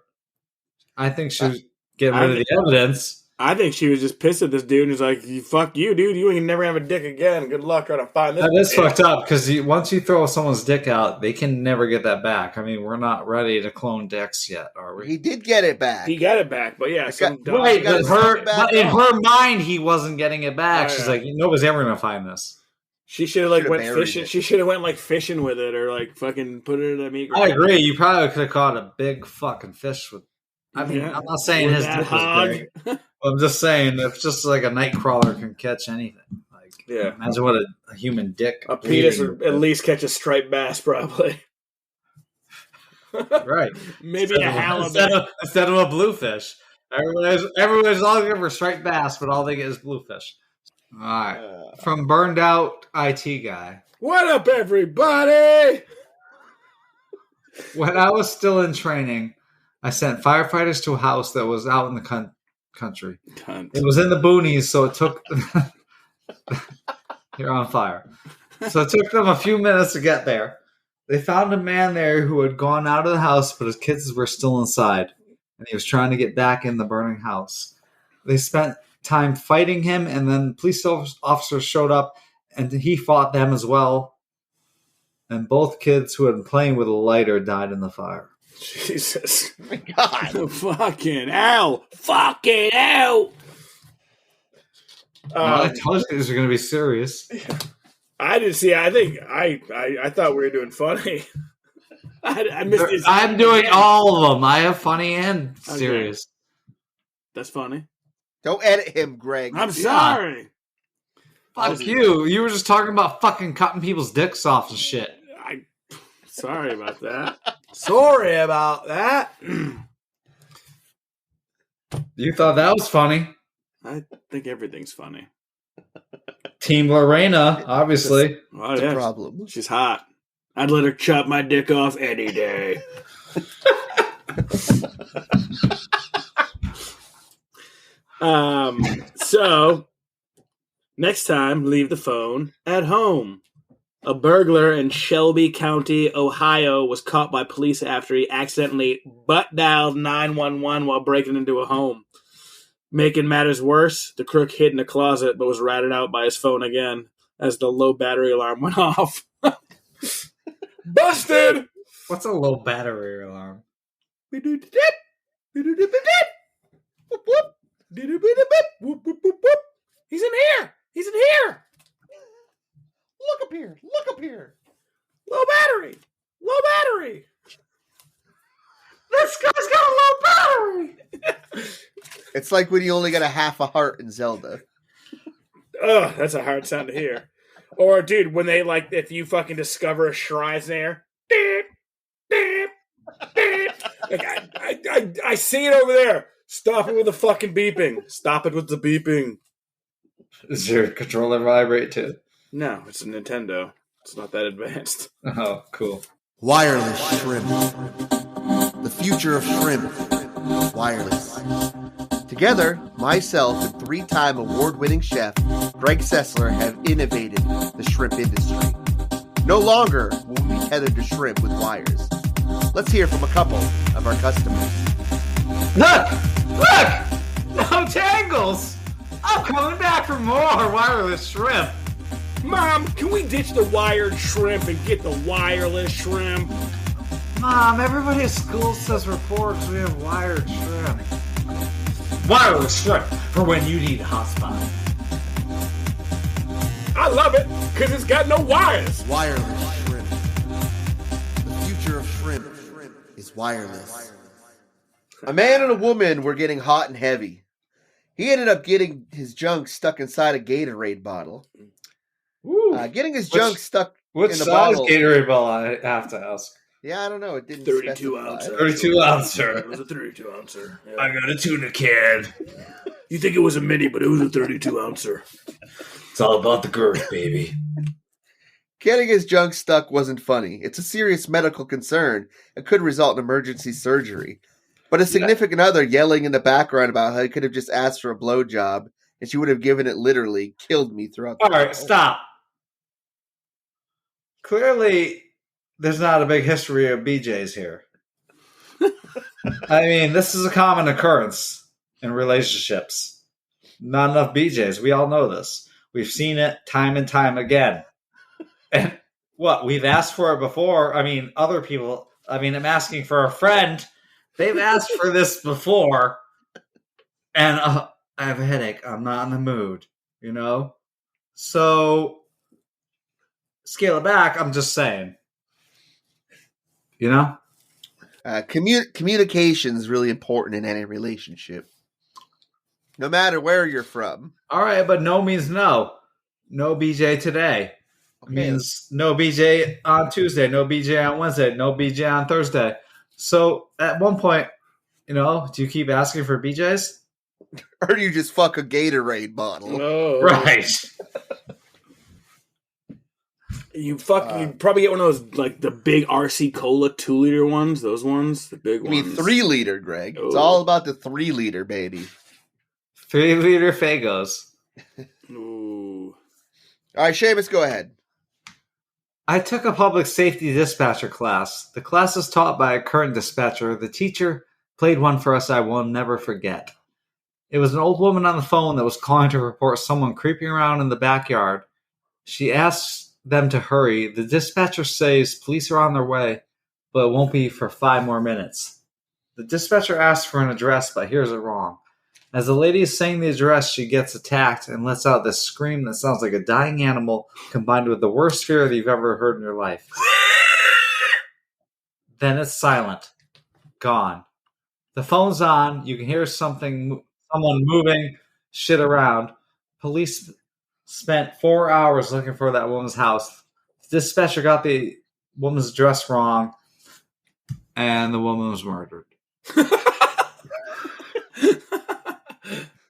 I think she was getting rid of the evidence. I think she was just pissed at this dude and was like, fuck you, dude. You ain't never have a dick again. Good luck trying to find this. That is fucked up because once you throw someone's dick out, they can never get that back. I mean, we're not ready to clone dicks yet, are we? He did get it back. He got it back, but yeah. Right, but in her mind, he wasn't getting it back. Oh, She's yeah. like, nobody's ever going to find this. She should have went buried fishing. it. She should have went fishing with it or fucking put it in a meat. I agree. You probably could have caught a big fucking fish with. I mean, Yeah. I'm not saying With his that dick was hog. big. I'm just saying, if just like a night crawler can catch anything, like Yeah. imagine what a human dick. A penis bleeding would at least catch a striped bass, probably. right. Maybe a halibut. Instead of a bluefish. Everybody's all looking for striped bass, but all they get is bluefish. All right. From burned out IT guy. What up, everybody? When I was still in training, I sent firefighters to a house that was out in the country. Cunt. It was in the boonies, so it took... You're on fire. So it took them a few minutes to get there. They found a man there who had gone out of the house, but his kids were still inside, and he was trying to get back in the burning house. They spent time fighting him, and then police officers showed up, and he fought them as well. And both kids who had been playing with a lighter died in the fire. Jesus. Oh my God. Fucking hell. Fucking hell. I told you these are going to be serious. I didn't see. I think I thought we were doing funny. I missed this. I'm doing all of them. I have funny and serious. That's funny. Don't edit him, Greg. I'm sorry. Fuck you. You were just talking about fucking cutting people's dicks off and shit. Sorry about that. Sorry about that. You thought that was funny. I think everything's funny. Team Lorena, obviously. Oh, The problem. She's hot. I'd let her chop my dick off any day. So, next time, leave the phone at home. A burglar in Shelby County, Ohio, was caught by police after he accidentally butt-dialed 911 while breaking into a home. Making matters worse, the crook hid in a closet but was ratted out by his phone again as the low battery alarm went off. Busted! What's a low battery alarm? He's in here! He's in here! Look up here. Look up here. Low battery! Low battery! This guy's got a low battery! It's like when you only got a half a heart in Zelda. Ugh, that's a hard sound to hear. Or, dude, when they, like, if you fucking discover a shrine there, beep, beep, beep. Like, I see it over there. Stop it with the fucking beeping. Stop it with the beeping. Does your controller vibrate too? No, it's a Nintendo. It's not that advanced. Oh, cool. Wireless shrimp. The future of shrimp. Wireless. Together, myself and three-time award-winning chef Greg Sessler have innovated the shrimp industry. No longer will we be tethered to shrimp with wires. Let's hear from a couple of our customers. Look! No tangles! I'm coming back for more wireless shrimp. Mom, can we ditch the wired shrimp and get the wireless shrimp? Mom, everybody at school says we're poor because we have wired shrimp. Wireless shrimp for when you need a hotspot. I love it because it's got no wires. Wireless shrimp. The future of shrimp is wireless. A man and a woman were getting hot and heavy. He ended up getting his junk stuck inside a Gatorade bottle. Getting his junk stuck Which in the size bottle. Gatorade bottle, I have to ask. Yeah, I don't know. It didn't 32 specify. ouncer. 32 ouncer. It was a 32 ouncer. Yeah. I got a tuna can. You think it was a mini, but it was a 32 ouncer. It's all about the girth, baby. Getting his junk stuck wasn't funny. It's a serious medical concern. It could result in emergency surgery. But a significant other yelling in the background about how he could have just asked for a blowjob and she would have given it literally killed me throughout the All right, stop. Clearly, there's not a big history of BJs here. I mean, this is a common occurrence in relationships. Not enough BJs. We all know this. We've seen it time and time again. And what? We've asked for it before. I mean, other people. I mean, I'm asking for a friend. They've asked for this before. And I have a headache. I'm not in the mood, you know? So, scale it back. I'm just saying. You know? Communication is really important in any relationship. No matter where you're from. All right, but no means no. No BJ today. Okay. Means no BJ on Tuesday, no BJ on Wednesday, no BJ on Thursday. So at one point, do you keep asking for BJs? Or do you just fuck a Gatorade bottle? No. Right. You probably get one of those, like, the big RC Cola 2-liter ones. Those ones, the big I ones. mean 3-liter, Greg. It's Oh. all about the 3-liter, baby. 3-liter Fagos. Ooh. All right, Sheamus, go ahead. I took a public safety dispatcher class. The class is taught by a current dispatcher. The teacher played one for us I will never forget. It was an old woman on the phone that was calling to report someone creeping around in the backyard. She asks them to hurry. The dispatcher says police are on their way, but it won't be for 5 more minutes. The dispatcher asks for an address, but hears it wrong. As the lady is saying the address, she gets attacked and lets out this scream that sounds like a dying animal combined with the worst fear that you've ever heard in your life. Then it's silent. Gone. The phone's on. You can hear someone moving shit around. Police spent 4 hours looking for that woman's house. The dispatcher got the woman's address wrong, and the woman was murdered.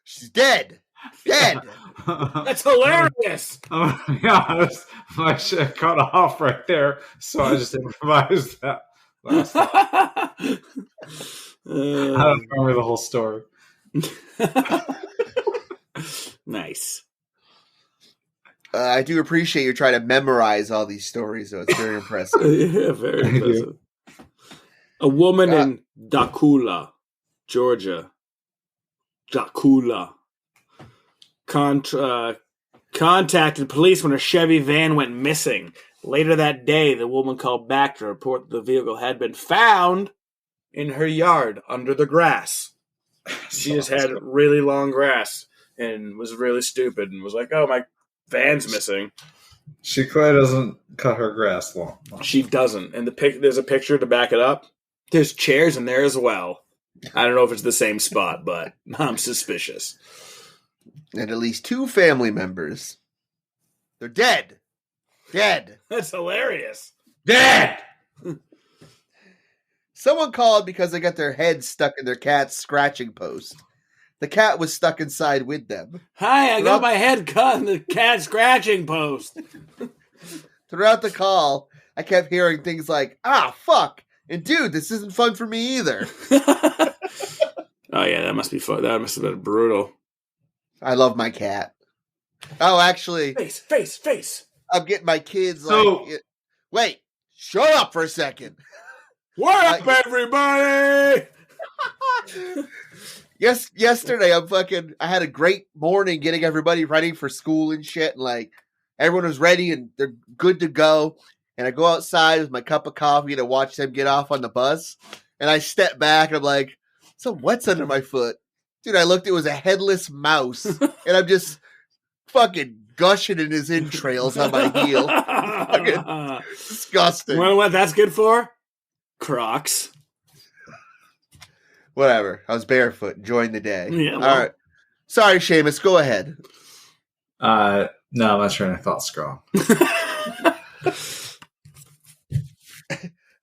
She's dead. Dead. That's hilarious. I'm gonna be honest, my shit cut off right there, so I just improvised that last time. I don't remember the whole story. Nice. I do appreciate you trying to memorize all these stories, though. It's very impressive. Yeah, very impressive. A woman in Dakula, Georgia. Dakula. Contacted police when her Chevy van went missing. Later that day, the woman called back to report that the vehicle had been found in her yard under the grass. She just had really long grass and was really stupid and was like, oh, my van's missing. She clearly doesn't cut her grass long. She doesn't. And there's a picture to back it up. There's chairs in there as well. I don't know if it's the same spot, but I'm suspicious. And at least 2 family members. They're dead. Dead. That's hilarious. Dead! Someone called because they got their head stuck in their cat's scratching post. The cat was stuck inside with them. Hi, I got my head cut in the cat scratching post. Throughout the call, I kept hearing things like, fuck. And dude, this isn't fun for me either. Oh, yeah, that must be fun. That must have been brutal. I love my cat. Oh, actually. Face. I'm getting my kids wait, shut up for a second. What up, everybody? Yesterday I had a great morning getting everybody ready for school and shit. And everyone was ready and they're good to go. And I go outside with my cup of coffee to watch them get off on the bus. And I step back and I'm like, what's under my foot? Dude, I looked, it was a headless mouse. And I'm just fucking gushing in his entrails on my heel. Fucking disgusting. You know what that's good for? Crocs. Whatever. I was barefoot, enjoying the day. Yeah, well. All right. Sorry, Sheamus. Go ahead. No, I'm not sure. I thought strong.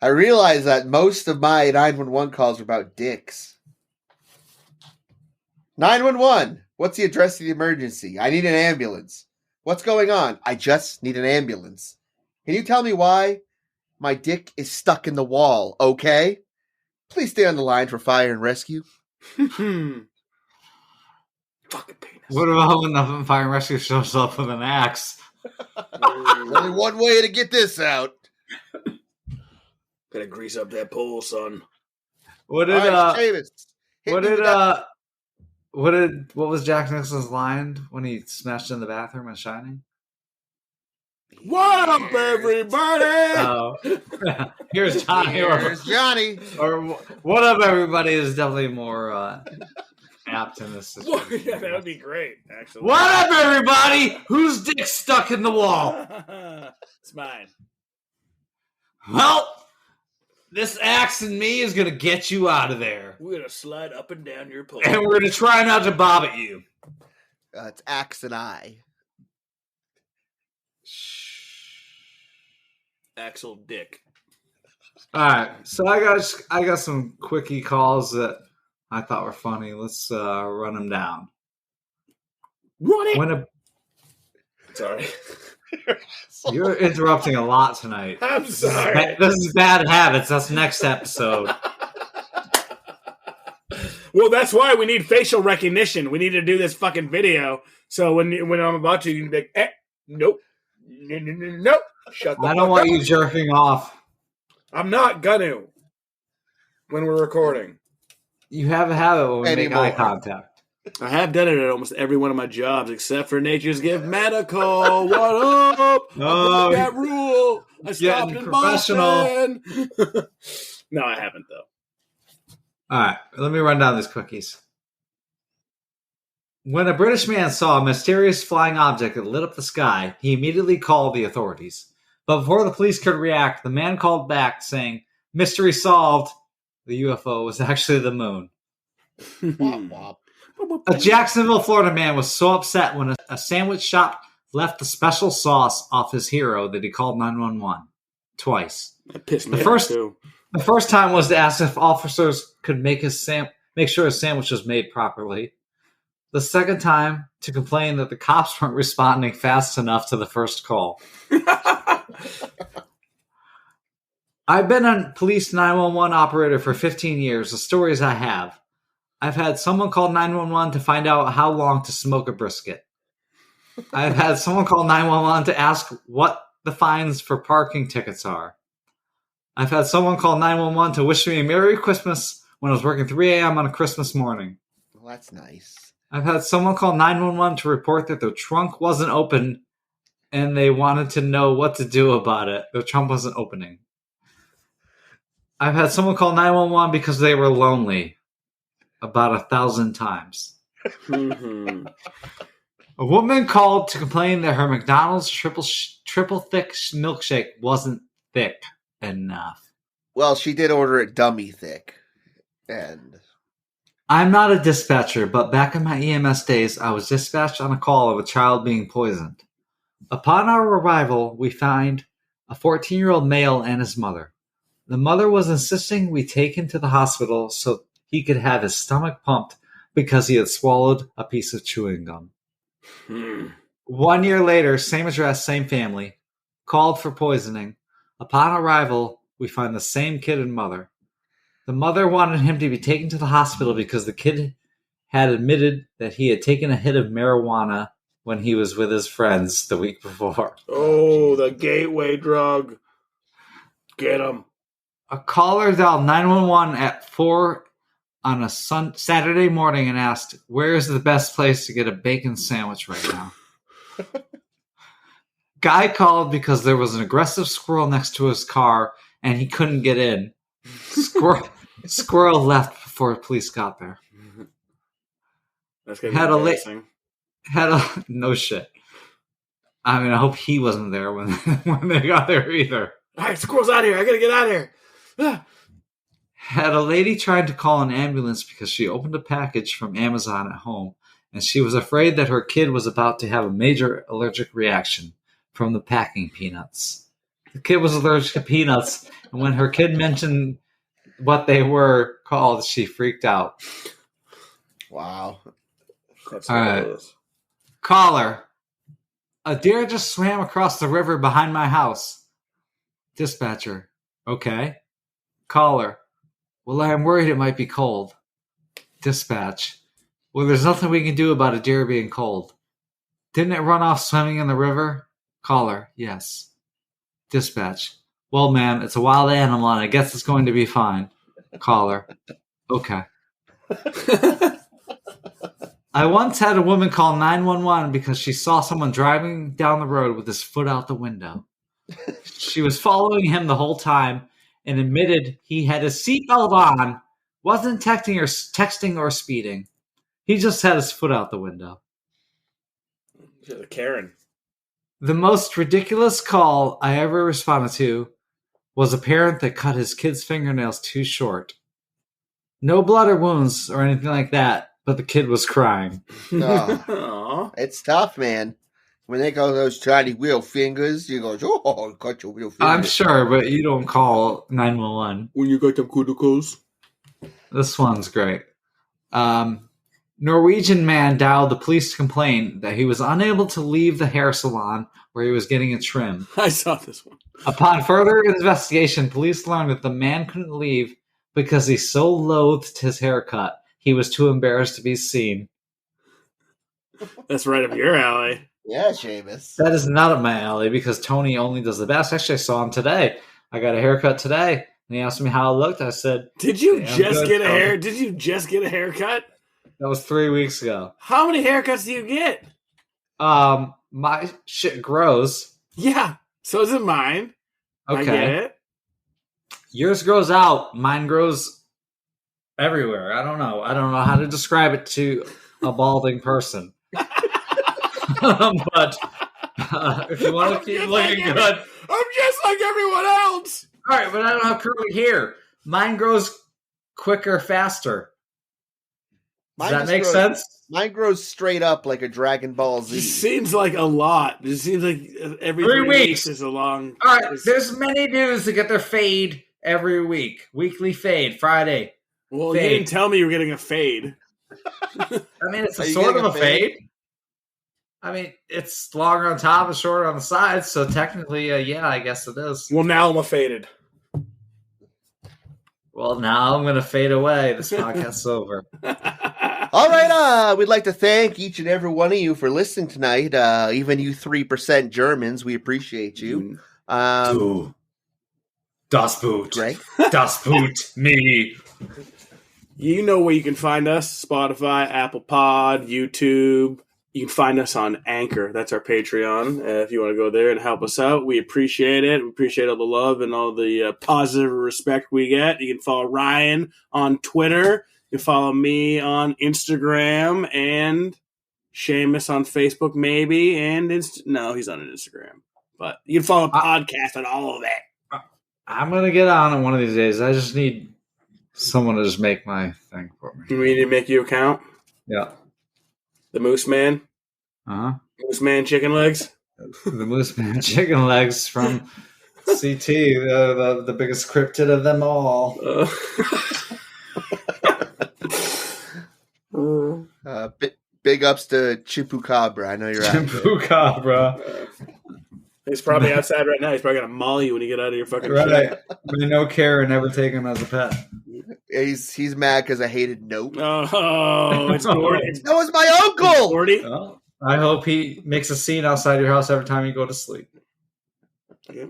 I realize that most of my 911 calls are about dicks. 911. What's the address of the emergency? I need an ambulance. What's going on? I just need an ambulance. Can you tell me why? My dick is stuck in the wall, okay? Please stay on the line for fire and rescue. Fucking penis. What about when the fire and rescue shows up with an axe? There's only one way to get this out. Gotta grease up that pole, son. What was Jack Nicholson's line when he smashed in the bathroom in Shining? What up, everybody? Oh, here's Johnny. Here's Johnny. Or what up, everybody is definitely more apt in this situation. Yeah, that would be great, actually. What up, everybody? Whose dick's stuck in the wall? It's mine. Well, This axe and me is going to get you out of there. We're going to slide up and down your pole. And we're going to try not to bob at you. It's Axe and I. Axel Dick. All right, so I got some quickie calls that I thought were funny. Let's run them down. Run it! Sorry. You're interrupting a lot tonight. I'm sorry. This is bad habits. That's next episode. Well, that's why we need facial recognition. We need to do this fucking video. So when I'm about to, you can be like, nope. Nope. Shut the fuck up. I don't want you jerking off. I'm not gonna when we're recording. You have a habit when we make eye contact. I have done it at almost every one of my jobs, except for Nature's Gift Medical. What up? Oh, that rule. I stopped in professional. Boston. No, I haven't though. All right, let me run down these quickies. When a British man saw a mysterious flying object that lit up the sky, he immediately called the authorities. But before the police could react, the man called back saying, "Mystery solved." The UFO was actually the moon. Wop, wop. A Jacksonville, Florida man was so upset when a sandwich shop left the special sauce off his hero that he called 911 twice. That pissed me off first, too. The first time was to ask if officers could make sure his sandwich was made properly. The second time to complain that the cops weren't responding fast enough to the first call. I've been a police 911 operator for 15 years. The stories I have. I've had someone call 911 to find out how long to smoke a brisket. I've had someone call 911 to ask what the fines for parking tickets are. I've had someone call 911 to wish me a Merry Christmas when I was working 3 a.m. on a Christmas morning. Well, that's nice. I've had someone call 911 to report that their trunk wasn't open and they wanted to know what to do about it. Their trunk wasn't opening. I've had someone call 911 because they were lonely. About 1,000 times. Mm-hmm. A woman called to complain that her McDonald's triple thick milkshake wasn't thick enough. Well, she did order it dummy thick. And I'm not a dispatcher, but back in my EMS days, I was dispatched on a call of a child being poisoned. Upon our arrival, we find a 14-year-old male and his mother. The mother was insisting we take him to the hospital so he could have his stomach pumped because he had swallowed a piece of chewing gum. 1 year later, same address, same family, called for poisoning. Upon arrival, we find the same kid and mother. The mother wanted him to be taken to the hospital because the kid had admitted that he had taken a hit of marijuana when he was with his friends the week before. Oh, the gateway drug. Get him. A caller dialed 911 at 4 on a Saturday morning and asked, "Where is the best place to get a bacon sandwich right now?" Guy called because there was an aggressive squirrel next to his car and he couldn't get in. Squirrel left before police got there. That's gonna be embarrassing. No shit. I mean, I hope he wasn't there when they got there either. All right, squirrel's out of here. I gotta get out of here. Had a lady trying to call an ambulance because she opened a package from Amazon at home and she was afraid that her kid was about to have a major allergic reaction from the packing peanuts. The kid was allergic to peanuts, and when her kid mentioned what they were called, she freaked out. Wow. That's all right. Caller. A deer just swam across the river behind my house. Dispatcher. Okay. Caller. Well, I'm worried it might be cold. Dispatch. Well, there's nothing we can do about a deer being cold. Didn't it run off swimming in the river? Caller. Yes. Dispatch. Well, ma'am, it's a wild animal and I guess it's going to be fine. Caller. Okay. I once had a woman call 911 because she saw someone driving down the road with his foot out the window. She was following him the whole time and admitted he had his seatbelt on, wasn't texting or speeding. He just had his foot out the window. Karen. The most ridiculous call I ever responded to was a parent that cut his kid's fingernails too short. No blood or wounds or anything like that, but the kid was crying. Oh, Aw. it's tough, man. When they go those tiny wheel fingers, you go, oh, cut your wheel fingers. I'm sure, but you don't call 911. When you got them cuticles. This one's great. Norwegian man dialed the police to complain that he was unable to leave the hair salon where he was getting a trim. I saw this one. Upon further investigation, police learned that the man couldn't leave because he so loathed his haircut, he was too embarrassed to be seen. That's right up your alley. Yeah, Sheamus. That is not up my alley because Tony only does the best. Actually, I saw him today. I got a haircut today, and he asked me how I looked. I said, Did you "Damn just good, get a Tony." hair? Did you just get a haircut? That was 3 weeks ago. How many haircuts do you get? My shit grows. Yeah. So is it mine. I get Okay. it. Yours grows out. Mine grows everywhere. I don't know. I don't know how to describe it to a balding person. But if you want to keep just looking like good. I'm just like everyone else. All right, but I don't have curly hair. Mine grows quicker, faster. Does Mine that just make grows- sense? Mine grows straight up like a Dragon Ball Z. It seems like a lot. It seems like every 3 3 weeks. weeks is a long. All right, there's many dudes that get their fade every week. Weekly fade, Friday. Well, fade. you didn't tell me you were getting a fade. I mean, it's Are a you sort of getting a a fade? fade. I mean, it's longer on top and shorter on the sides, so technically, yeah, I guess it is. Well, now I'm a faded. Well, now I'm going to fade away. This podcast's over. All right, we'd like to thank each and every one of you for listening tonight. Even you 3% Germans, we appreciate you. Du. Das Boot. Greg? Das Boot. Me. You know where you can find us: Spotify, Apple Pod, YouTube. You can find us on Anchor. That's our Patreon. If you want to go there and help us out, we appreciate it. We appreciate all the love and all the positive respect we get. You can follow Ryan on Twitter. You can follow me on Instagram and Sheamus on Facebook, maybe. And no, he's on an Instagram. But you can follow a podcast on all of that. I'm going to get on it one of these days. I just need someone to just make my thing for me. We need to make you account. Yeah. The Moose Man. Uh-huh. Moose Man chicken legs. The Moose Man chicken legs from CT, the biggest cryptid of them all. Big ups to Chupacabra. I know you're out there. Chupacabra. He's probably outside right now. He's probably gonna maul you when you get out of your fucking Right. shit. May no care and never take him as a pet. He's mad because I hated Nope. Oh, it's Gordy. That was my uncle! Gordy. Well, I hope he makes a scene outside your house every time you go to sleep. Okay.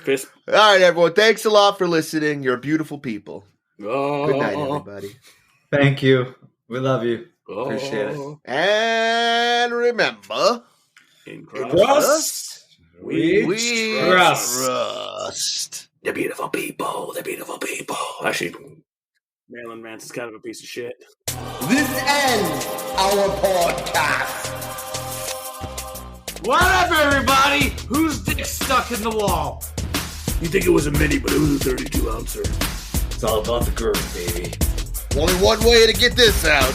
Fist. All right, everyone. Thanks a lot for listening. You're beautiful people. Oh. Good night, everybody. Thank you. We love you. Appreciate it. And remember, In Crust we trust. trust. The beautiful people. The beautiful people. Actually, Marilyn Manson's kind of a piece of shit. This ends our podcast. What up, everybody? Whose dick stuck in the wall? You think it was a mini, but it was a 32 ouncer. It's all about the girth, baby. Only one way to get this out.